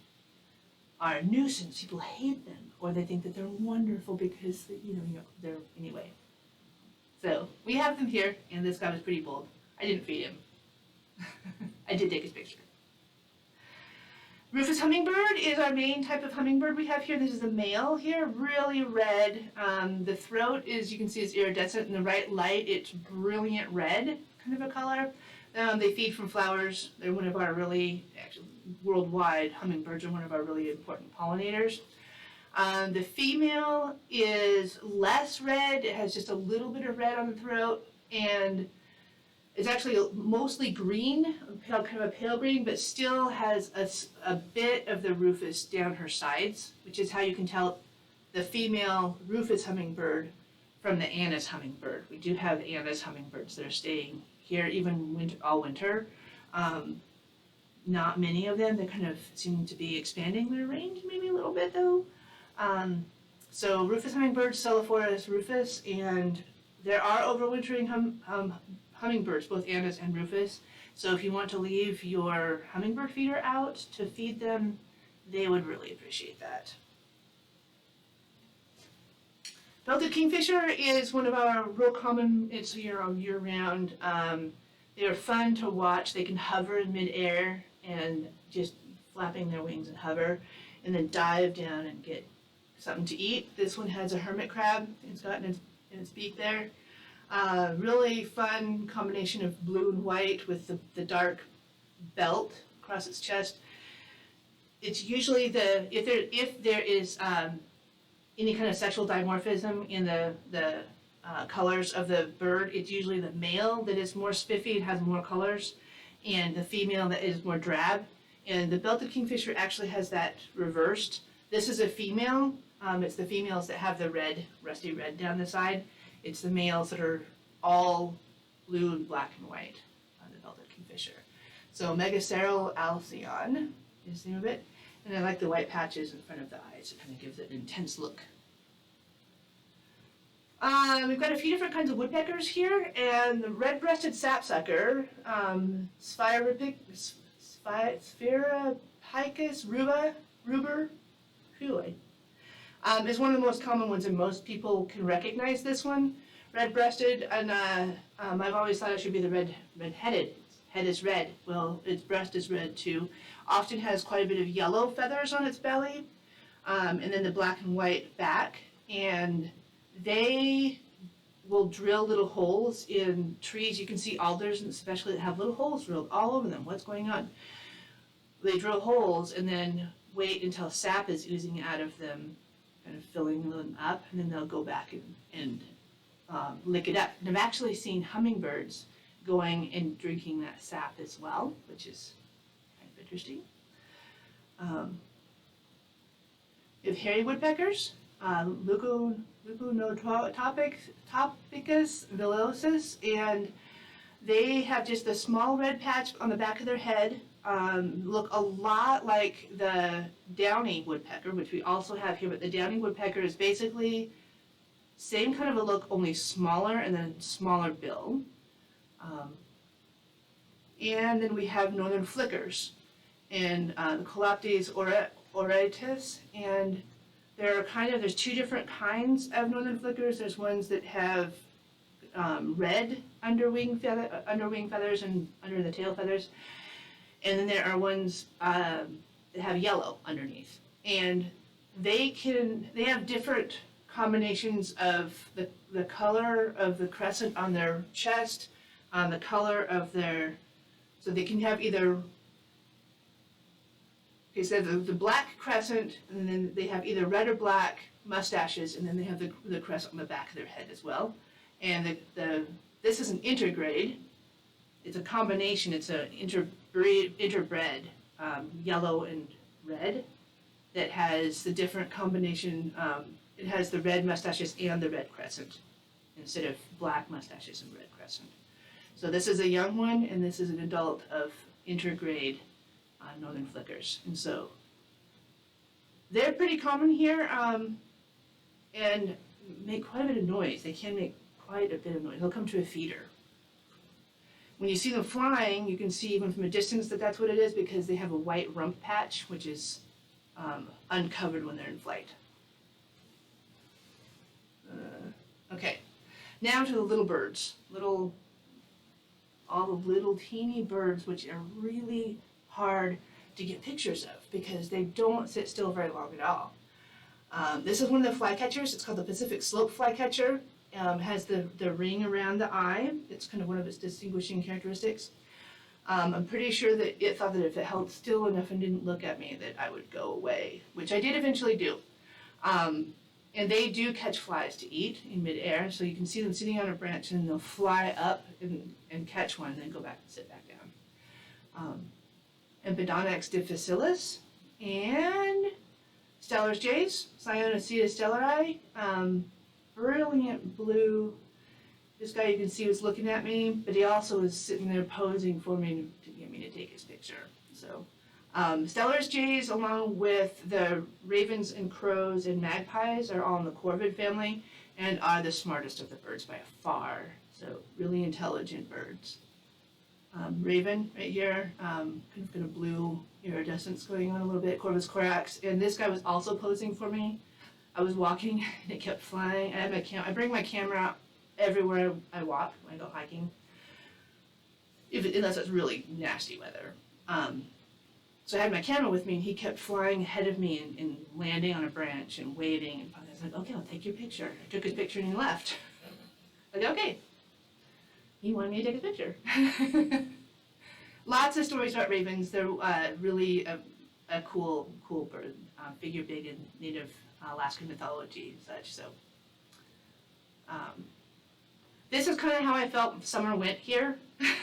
are a nuisance. People hate them, or they think that they're wonderful because they're anyway. So we have them here, and this guy was pretty bold. I didn't feed him. I did take his picture. Rufous hummingbird is our main type of hummingbird we have here. This is the male here, really red. The throat is, you can see, is iridescent. In the right light, it's brilliant red kind of a color. They feed from flowers. They're one of our actually worldwide, hummingbirds are one of our really important pollinators. The female is less red. It has just a little bit of red on the throat, and it's actually mostly green, kind of a pale green, but still has a bit of the rufous down her sides, which is how you can tell the female rufous hummingbird from the Anna's hummingbird. We do have Anna's hummingbirds that are staying here even all winter. Not many of them. They kind of seem to be expanding their range maybe a little bit though. So Rufous hummingbird, Cellophorus rufus, and there are overwintering hummingbirds, both Anna's and Rufus. So if you want to leave your hummingbird feeder out to feed them, they would really appreciate that. Belted kingfisher is one of our real common, it's year-round. They're fun to watch. They can hover in midair and just flapping their wings and hover, and then dive down and get something to eat. This one has a hermit crab it's got in its beak there. Really fun combination of blue and white with the dark belt across its chest. It's usually if there is any kind of sexual dimorphism in the colors of the bird, it's usually the male that is more spiffy and has more colors, and the female that is more drab. And the belted kingfisher actually has that reversed. This is a female. It's the females that have the red, rusty red down the side. It's the males that are all blue and black and white on the belted kingfisher. So Megaceral alcyon is the name of it. And I like the white patches in front of the eyes. It kind of gives it an intense look. We've got a few different kinds of woodpeckers here, and the red-breasted sapsucker, Sphaerapicus ruber, is one of the most common ones, and most people can recognize this one. Red-breasted, and I've always thought it should be the red-headed. Head is red. Well, its breast is red too. Often has quite a bit of yellow feathers on its belly, and then the black and white back. And they will drill little holes in trees. You can see alders, and especially that have little holes drilled all over them. What's going on? They drill holes and then wait until sap is oozing out of them, kind of filling them up, and then they'll go back and lick it up. And I've actually seen hummingbirds going and drinking that sap as well, which is kind of interesting. We have hairy woodpeckers, Leuconotopicus villosus, and they have just a small red patch on the back of their head. Look a lot like the downy woodpecker, which we also have here, but the downy woodpecker is basically same kind of a look, only smaller and then smaller bill. And then we have northern flickers and the Colaptes auratus, and there's two different kinds of northern flickers. There's ones that have red underwing feathers and under the tail feathers, and then there are ones that have yellow underneath. And they have different combinations of the color of the crescent on their chest, the color of so they can have either, so the black crescent, and then they have either red or black mustaches, and then they have the crescent on the back of their head as well. And this is an intergrade. It's a combination. It's an interbred yellow and red that has the different combination. It has the red mustaches and the red crescent instead of black mustaches and red crescent. So this is a young one, and this is an adult of intergrade northern flickers. And so they're pretty common here and make quite a bit of noise. They can make quite a bit of noise. They'll come to a feeder. When you see them flying, you can see even from a distance that that's what it is, because they have a white rump patch, which is uncovered when they're in flight. Okay, now to the little birds. All the little teeny birds, which are really hard to get pictures of because they don't sit still very long at all. This is one of the flycatchers. It's called the Pacific Slope flycatcher. Has the ring around the eye. It's kind of one of its distinguishing characteristics. I'm pretty sure that it thought that if it held still enough and didn't look at me that I would go away, which I did eventually do. And they do catch flies to eat in midair, so you can see them sitting on a branch and they'll fly up and catch one and then go back and sit back down. Empidonax difficilis and Stellar's jays, Cyanocea stellari, brilliant blue. This guy you can see was looking at me, but he also was sitting there posing for me to get me to take his picture. So Stellar's jays, along with the ravens and crows and magpies, are all in the corvid family and are the smartest of the birds by far. So really intelligent birds. Raven right here, kind of got a blue iridescence going on a little bit, Corvus corax, and this guy was also posing for me. I was walking and it kept flying. I bring my camera out everywhere I walk when I go hiking, unless it's really nasty weather. So I had my camera with me, and he kept flying ahead of me and landing on a branch and waving. And I was like, okay, I'll take your picture. I took his picture and he left. Like, okay. He wanted me to take a picture. Lots of stories about ravens. They're really a cool bird. Figure big in native Alaskan mythology and such. So this is kind of how I felt summer went here.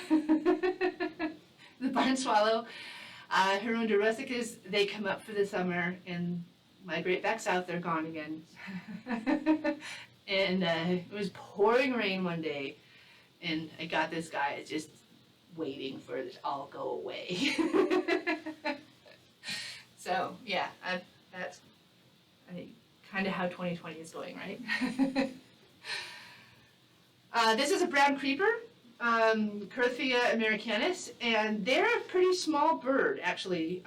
The barn swallow. Heron rusticus, they come up for the summer and migrate back south. They're gone again. And it was pouring rain one day, and I got this guy just waiting for it to all go away. So yeah, that's kind of how 2020 is going, right? This is a brown creeper. Corthia Americanus, and they're a pretty small bird, actually.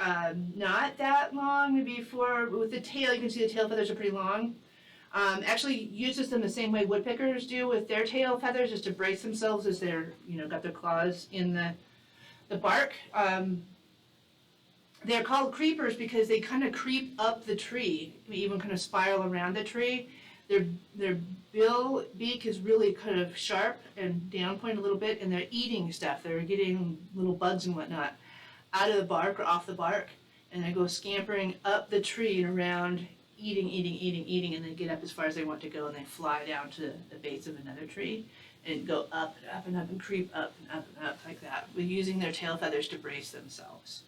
Not that long, maybe with the tail, you can see the tail feathers are pretty long. Actually uses them the same way woodpeckers do with their tail feathers, just to brace themselves as they're, got their claws in the bark. They're called creepers because they kind of creep up the tree, even kind of spiral around the tree. Their beak is really kind of sharp and down point a little bit, and they're eating stuff. They're getting little bugs and whatnot out of the bark or off the bark, and they go scampering up the tree and around, eating, and they get up as far as they want to go, and they fly down to the base of another tree and go up and up and up and creep up and up and up like that, with using their tail feathers to brace themselves.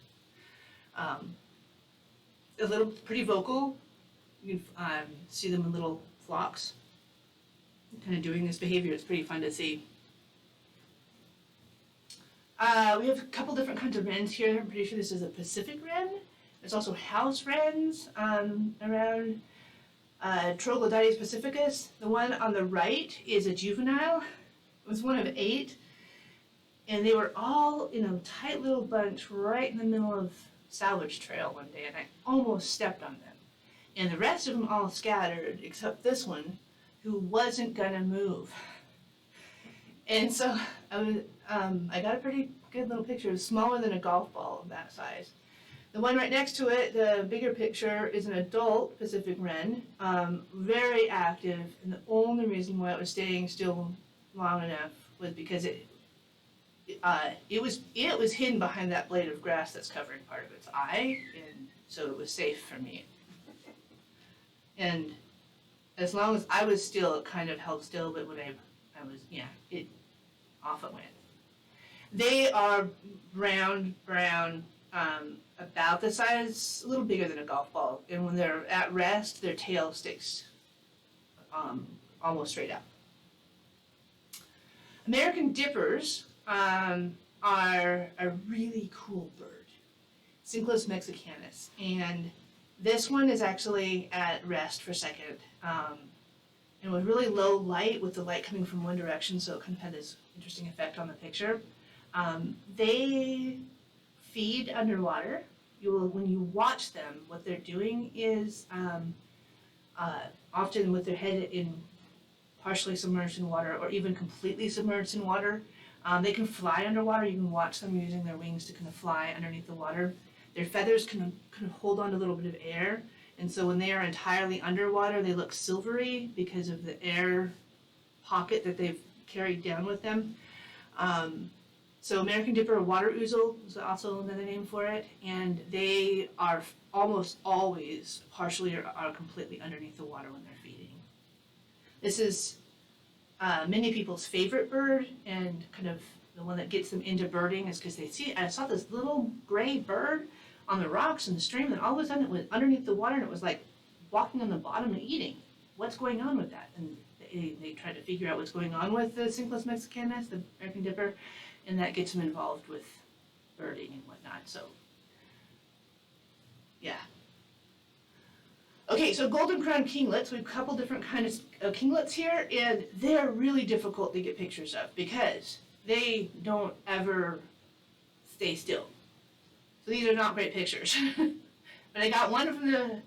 A little pretty vocal. You can see them in little flocks, kind of doing this behavior. It's pretty fun to see. We have a couple different kinds of wrens here. I'm pretty sure this is a Pacific wren. There's also house wrens around Troglodytes pacificus. The one on the right is a juvenile. It was one of 8, and they were all in a tight little bunch right in the middle of Salvage Trail one day, and I almost stepped on them. And the rest of them all scattered, except this one, who wasn't gonna move. And so I got a pretty good little picture. It was smaller than a golf ball of that size. The one right next to it, the bigger picture, is an adult Pacific wren, very active, and the only reason why it was staying still long enough was because it was hidden behind that blade of grass that's covering part of its eye, and so it was safe for me. And as long as I was still, it kind of held still, but when I was, off it went. They are brown, about the size, a little bigger than a golf ball, and when they're at rest, their tail sticks almost straight up. American dippers are a really cool bird, Cinclus mexicanus, and this one is actually at rest for a second, and with really low light, with the light coming from one direction, so it kind of had this interesting effect on the picture. They feed underwater. When you watch them, what they're doing is often with their head in partially submerged in water or even completely submerged in water. They can fly underwater. You can watch them using their wings to kind of fly underneath the water. Their feathers can kind of hold on to a little bit of air, and so when they are entirely underwater, they look silvery because of the air pocket that they've carried down with them. So American dipper or water ouzel is also another name for it, and they are almost always partially or are completely underneath the water when they're feeding. This is many people's favorite bird, and kind of the one that gets them into birding is because I saw this little gray bird on the rocks in the stream, and all of a sudden it was underneath the water, and it was like walking on the bottom and eating. What's going on with that? And they try to figure out what's going on with the Cinclus mexicanus, the American dipper, and that gets them involved with birding and whatnot. So Okay, so golden crowned kinglets, we have a couple different kinds of kinglets here, and they're really difficult to get pictures of because they don't ever stay still. So these are not great pictures. But I got one from the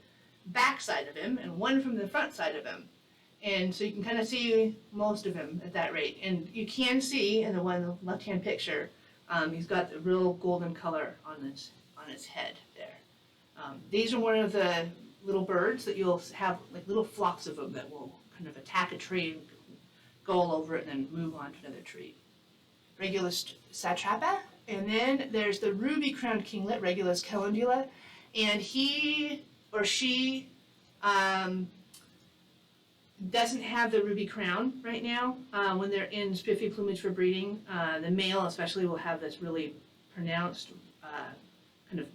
back side of him and one from the front side of him. And so you can kind of see most of him at that rate. And you can see in the one left-hand picture, he's got the real golden color on his head there. These are one of the little birds that you'll have, like little flocks of them that will kind of attack a tree and go all over it and then move on to another tree. Regulus satrapa, and then there's the ruby-crowned kinglet, Regulus calendula, and he or she doesn't have the ruby crown right now. When they're in spiffy plumage for breeding, the male especially will have this really pronounced kind of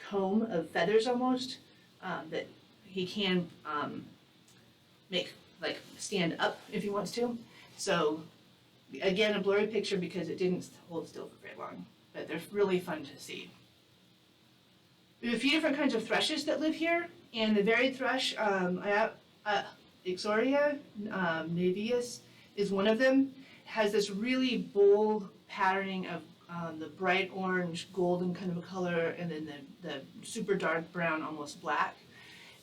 comb of feathers almost that he can make like stand up if he wants to. So again, a blurry picture because it didn't hold still for very long, but they're really fun to see. We have a few different kinds of thrushes that live here, and the varied thrush, Ixoria naevius is one of them. It has this really bold patterning of the bright orange, golden kind of a color, and then the super dark brown, almost black.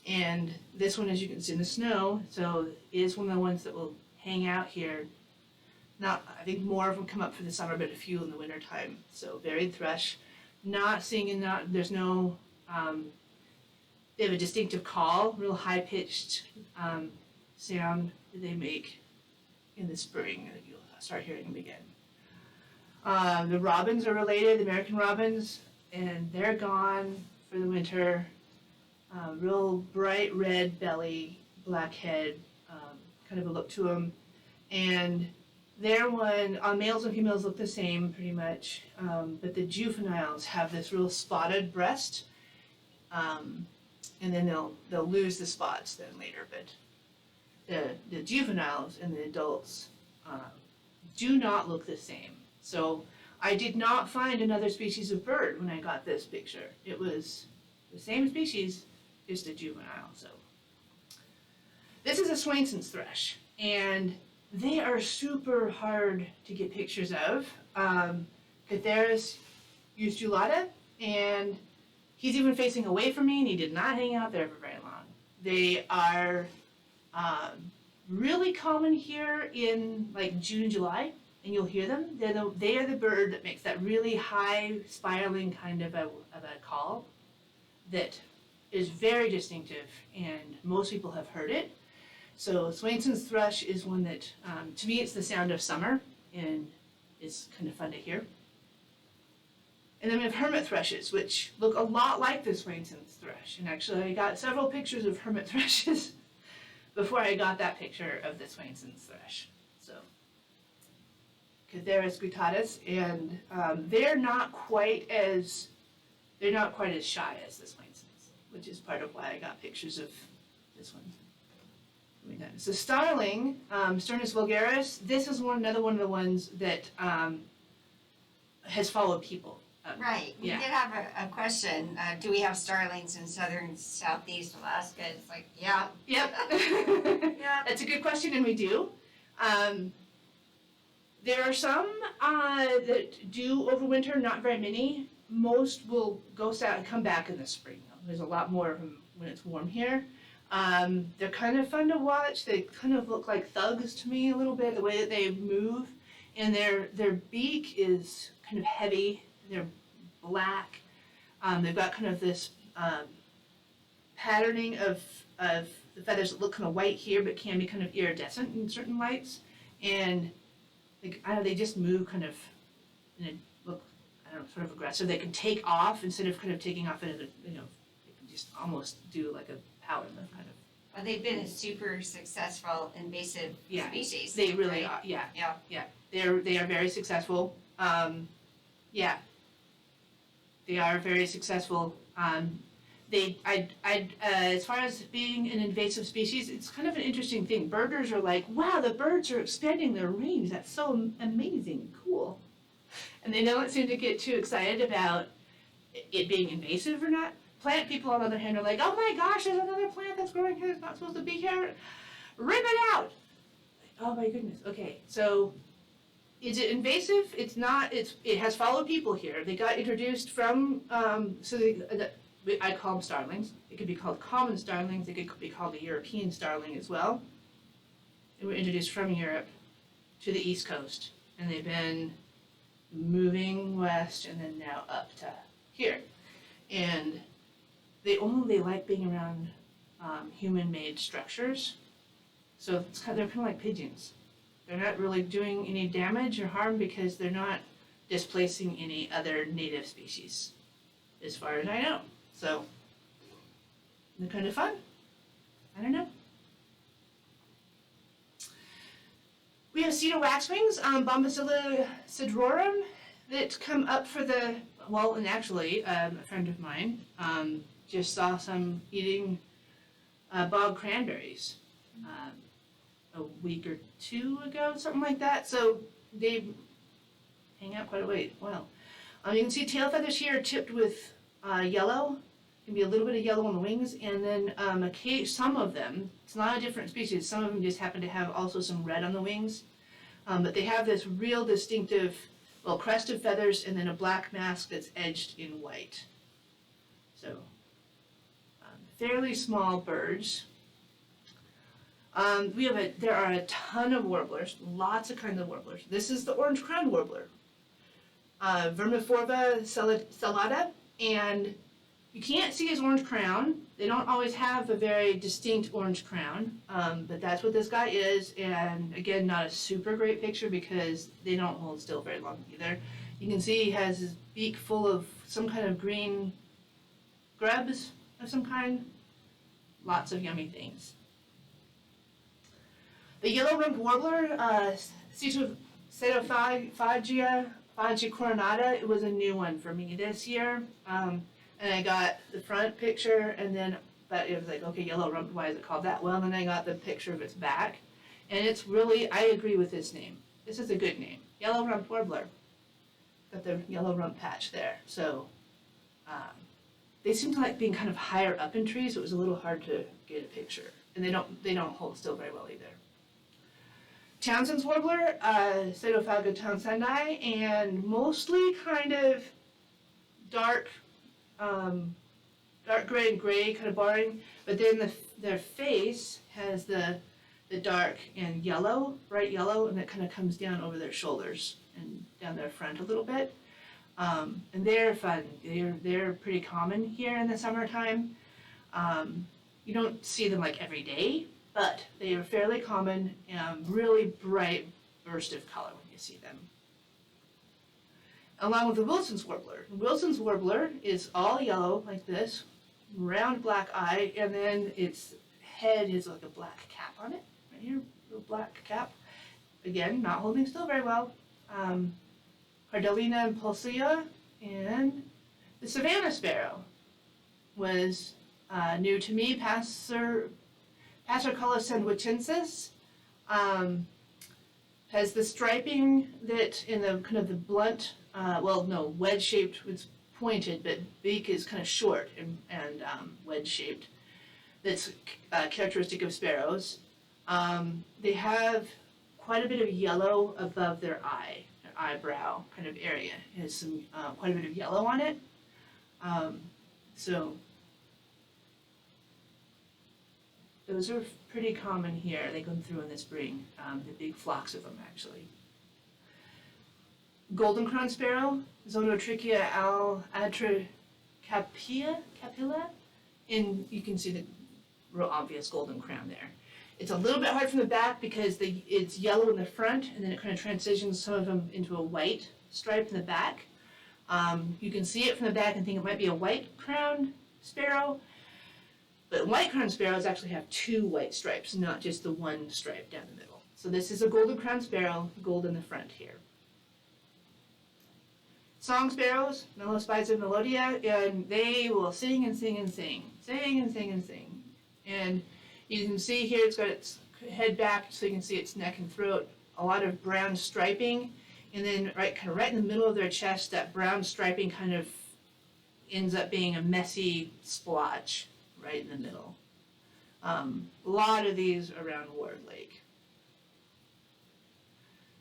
And this one, as you can see in the snow, so is one of the ones that will hang out here. I think more of them come up for the summer, but a few in the winter time. So varied thrush, not singing, there's no, they have a distinctive call, real high-pitched sound that they make in the spring that you'll start hearing them again. The robins are related, the American robins, and they're gone for the winter. Real bright red belly, black head, kind of a look to them. And their one, males and females look the same pretty much, but the juveniles have this real spotted breast, and then they'll lose the spots then later. But the juveniles and the adults do not look the same. So I did not find another species of bird when I got this picture. It was the same species, just a juvenile. So this is a Swainson's thrush, and they are super hard to get pictures of. Catharus ustulata, and he's even facing away from me, and he did not hang out there for very long. They are really common here in like June, July, and you'll hear them. They are the bird that makes that really high spiraling kind of a call that is very distinctive, and most people have heard it. So Swainson's thrush is one that, to me, it's the sound of summer, and it's kind of fun to hear. And then we have hermit thrushes, which look a lot like the Swainson's thrush. And actually, I got several pictures of hermit thrushes before I got that picture of the Swainson's thrush. So, Catharus guttatus, and they're not quite as shy as the Swainson's, which is part of why I got pictures of this one. So starling, Sturnus vulgaris, this is another one of the ones that has followed people. Right, we did have a question, do we have starlings in southern southeast Alaska? It's like, yeah. Yep. Yeah. That's a good question, and we do. There are some that do overwinter, not very many. Most will go south and come back in the spring. There's a lot more of them when it's warm here. They're kind of fun to watch. They kind of look like thugs to me a little bit, the way that they move. And their beak is kind of heavy. They're black. They've got kind of this patterning of the feathers that look kind of white here, but can be kind of iridescent in certain lights. And they just move kind of in a look, sort of aggressive. They can take off instead of kind of taking off in a, they can just almost do like a power lift kind of. Well, they've been a super successful invasive species. They really right? are. Yeah. Yeah. They are very successful. They are very successful. As far as being an invasive species, it's kind of an interesting thing. Birders are like, wow, the birds are expanding their range. That's so amazing, cool. And they don't seem to get too excited about it being invasive or not. plant people, on the other hand, are like, oh my gosh, there's another plant that's growing here, it's not supposed to be here. Rip it out! Oh my goodness. Okay, so is it invasive? It's not. It has followed people here. They got introduced from, I call them starlings. It could be called common starlings. It could be called a European starling as well. They were introduced from Europe to the East Coast, and they've been moving west and then now up to here. And they only like being around human-made structures. So they're kind of like pigeons. They're not really doing any damage or harm because they're not displacing any other native species, as far as I know. So they're kind of fun. I don't know. We have cedar waxwings, Bombacilla cedrorum, that come up for the, well, and actually, a friend of mine just saw some eating bog cranberries a week or two ago, something like that. So they hang out quite a ways. Well, you can see tail feathers here tipped with yellow. Can be a little bit of yellow on the wings, and then some of them, it's not a different species, some of them just happen to have also some red on the wings. But they have this real distinctive, well, crest of feathers and then a black mask that's edged in white. So, fairly small birds. There are a ton of warblers, lots of kinds of warblers. This is the orange-crowned warbler, Vermiforva celata, and you can't see his orange crown. They don't always have a very distinct orange crown, but that's what this guy is. And again, not a super great picture because they don't hold still very long either. You can see he has his beak full of some kind of green grubs of some kind. Lots of yummy things. The yellow-rumped warbler, Cetophagia coronata, it was a new one for me this year. And I got the front picture, and then but it was like, okay, yellow-rumped, why is it called that? Well, then I got the picture of its back, and it's really, I agree with this name. This is a good name. Yellow-rumped warbler. Got the yellow rump patch there. So they seem to like being kind of higher up in trees, so it was a little hard to get a picture. And they don't hold still very well either. Townsend's warbler, Cetophaga townsendi, and mostly kind of dark gray and gray, kind of barring, but then their face has the dark and yellow, bright yellow, and it kind of comes down over their shoulders and down their front a little bit. And they're fun. They're pretty common here in the summertime. You don't see them like every day, but they are fairly common and really bright burst of color when you see them. Along with the Wilson's warbler. The Wilson's warbler is all yellow like this, round black eye, and then its head is like a black cap on it. Right here, little black cap. Again, not holding still very well. Hardellina impulsia, and the Savannah sparrow was new to me. Passerculus sandwichensis has the striping that in the kind of the blunt, wedge-shaped. It's pointed, but beak is kind of short and wedge-shaped. That's characteristic of sparrows. They have quite a bit of yellow above their eyebrow kind of area. It has some quite a bit of yellow on it. So those are pretty common here. They come through in the spring. The big flocks of them actually. Golden crown sparrow, Zonotrichia capilla, and you can see the real obvious golden crown there. It's a little bit hard from the back because it's yellow in the front, and then it kind of transitions some of them into a white stripe in the back. You can see it from the back and think it might be a white crowned sparrow, but white crowned sparrows actually have two white stripes, not just the one stripe down the middle. So this is a golden crowned sparrow, gold in the front here. Song sparrows, Melospiza melodia, and they will sing and sing and sing, sing and sing and sing. And you can see here it's got its head back so you can see its neck and throat, a lot of brown striping, and then right in the middle of their chest, that brown striping kind of ends up being a messy splotch right in the middle. A lot of these around Ward Lake.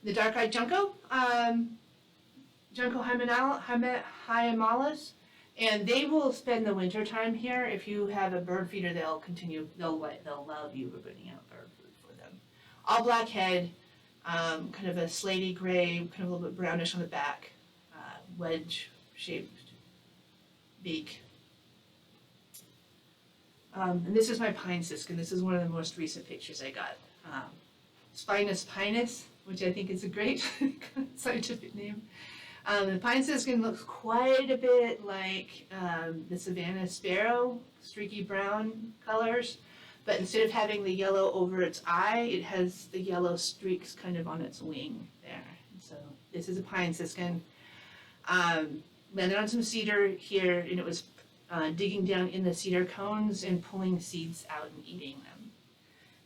The dark-eyed junco, Junco hyemalis, and they will spend the winter time here. If you have a bird feeder, they'll love you for putting out bird food for them. All black head, kind of a slatey gray, kind of a little bit brownish on the back, wedge-shaped beak. And this is my pine siskin. This is one of the most recent pictures I got. Spinus pinus, which I think is a great scientific name. The pine siskin looks quite a bit like the Savannah sparrow, streaky brown colors, but instead of having the yellow over its eye, it has the yellow streaks kind of on its wing there. So this is a pine siskin. Landed on some cedar here, and it was digging down in the cedar cones and pulling seeds out and eating them.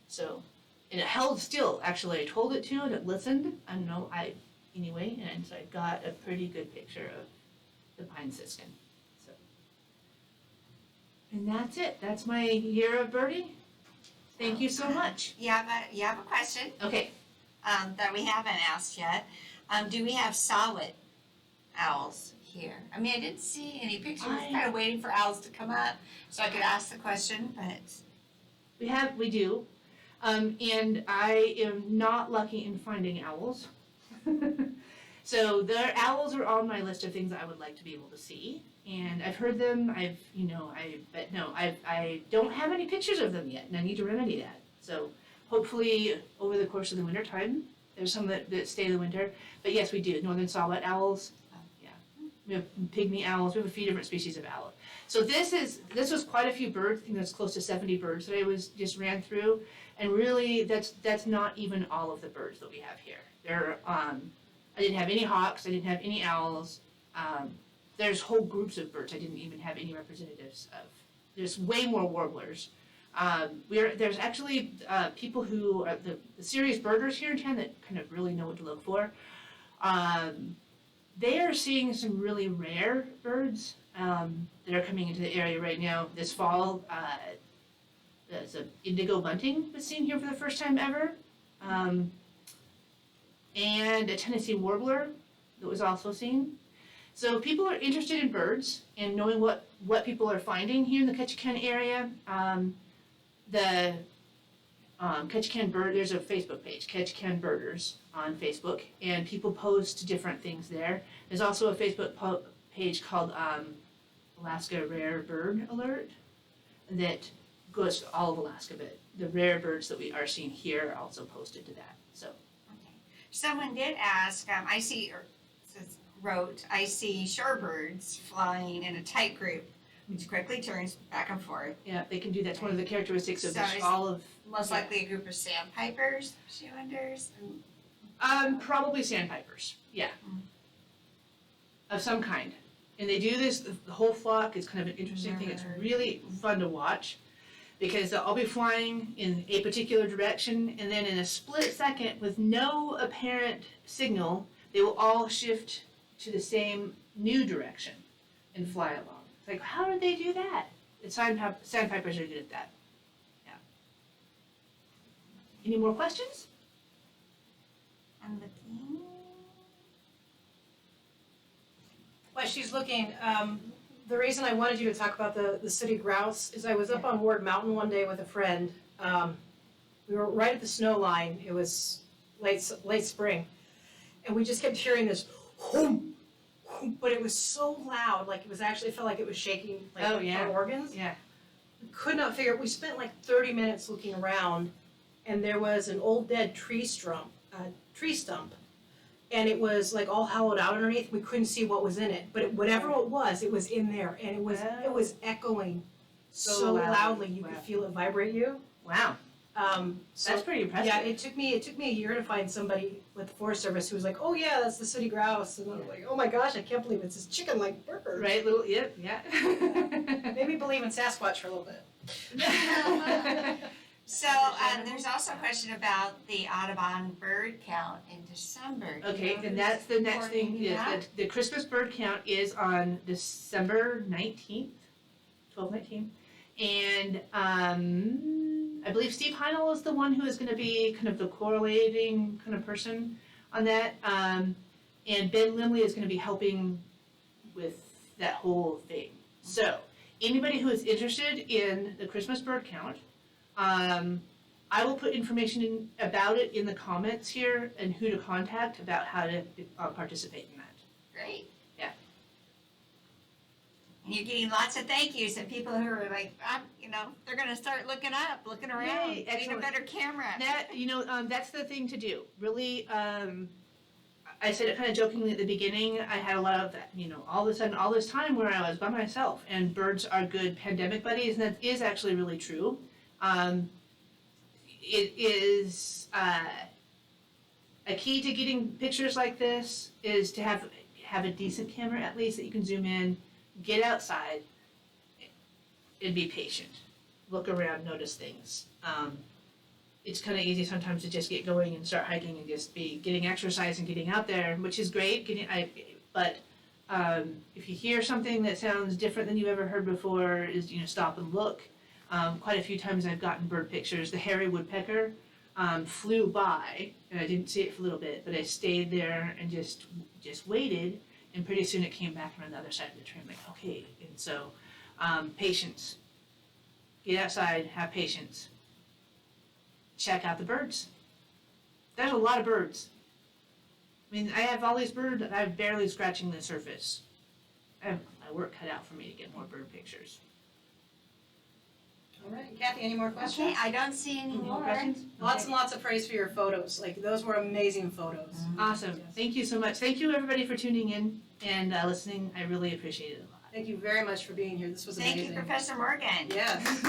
So, and it held still, actually. I told it to, and it listened. Anyway, and so I got a pretty good picture of the pine siskin. So, and that's it. That's my year of birding. Thank you so much. You have a question Okay. that we haven't asked yet. Do we have solid owls here? I mean, I didn't see any pictures. I was kind of waiting for owls to come up so I could ask the question, but We do. And I am not lucky in finding owls. So the owls are on my list of things that I would like to be able to see. And I've heard them, I don't have any pictures of them yet, and I need to remedy that. So hopefully over the course of the winter time, there's some that stay the winter. But yes, we do. Northern saw-whet owls. Yeah. We have pygmy owls. We have a few different species of owl. So this was quite a few birds. I think that's close to 70 birds that I just ran through. And really, that's not even all of the birds that we have here. I didn't have any hawks. I didn't have any owls. There's whole groups of birds I didn't even have any representatives of. There's way more warblers. There's actually people who are the serious birders here in town that kind of really know what to look for. They are seeing some really rare birds that are coming into the area right now. This fall, there's an indigo bunting was seen here for the first time ever. And a Tennessee warbler that was also seen. So if people are interested in birds and knowing what people are finding here in the Ketchikan area, the Ketchikan bird, there's a Facebook page, Ketchikan Birders on Facebook, and people post different things there. There's also a Facebook page called Alaska Rare Bird Alert that goes to all of Alaska, but the rare birds that we are seeing here are also posted to that. So. okay. Someone did ask. I see shorebirds flying in a tight group, which quickly turns back and forth. Yeah, they can do that. It's one of the characteristics of So this, all of. Most likely a group of sandpipers, she wonders. Probably sandpipers. Yeah. Of some kind. And they do this, the whole flock is kind of an interesting thing. It's really fun to watch because they'll all be flying in a particular direction, and then in a split second with no apparent signal, they will all shift to the same new direction and fly along. It's like, how did they do that? Sandpipers are good at that. Yeah. Any more questions? I'm looking. While she's looking, the reason I wanted you to talk about the city grouse is I was up on Ward Mountain one day with a friend. We were right at the snow line. It was late spring. And we just kept hearing this whoom, whoom, but it was so loud, like it felt like it was shaking our organs. Yeah. We could not figure it. We spent like 30 minutes looking around, and there was an old dead tree stump, and it was like all hollowed out underneath. We couldn't see what was in it, but whatever it was in there, and it was echoing so loudly you could feel it vibrate you. Wow. That's pretty impressive. Yeah, it took me a year to find somebody with the Forest Service who was like, "Oh yeah, that's the city grouse," and I was like, "Oh my gosh, I can't believe it's this chicken-like bird." Right, yeah. Maybe believe in Sasquatch for a little bit. So, there's also a question about the Audubon bird count in December. Do you Okay, know then who's that's the next thing, coordinating is that? that the Christmas bird count is on December 19th, 12/19. And I believe Steve Heinel is the one who is gonna be kind of the correlating kind of person on that. And Ben Limley is gonna be helping with that whole thing. So, anybody who is interested in the Christmas bird count, I will put information in about it in the comments here and who to contact about how to participate in that. Great. Yeah. And you're getting lots of thank yous and people who are like, they're gonna start looking around, Yay, getting a excellent. better camera. That, that's the thing to do. Really, I said it kind of jokingly at the beginning. I had a lot of, all of a sudden, all this time where I was by myself, and birds are good pandemic buddies, and that is actually really true. It is a key to getting pictures like this is to have a decent camera at least that you can zoom in, get outside, and be patient. Look around, notice things. It's kind of easy sometimes to just get going and start hiking and just be getting exercise and getting out there, which is great. But if you hear something that sounds different than you've ever heard before, is stop and look. Quite a few times I've gotten bird pictures. The hairy woodpecker flew by, and I didn't see it for a little bit, but I stayed there and just waited, and pretty soon it came back around the other side of the tree. I'm like, okay. And so, patience. Get outside, have patience. Check out the birds. There's a lot of birds. I mean, I have all these birds that I'm barely scratching the surface. I have my work cut out for me to get more bird pictures. All right, Kathy, any more questions? Okay, I don't see any Any more more. questions? Lots and lots of praise for your photos. Like, those were amazing photos. Awesome. Yes. Thank you so much. Thank you everybody for tuning in and listening. I really appreciate it a lot. Thank you very much for being here. This was amazing. Thank you, Professor Morgan. Yes.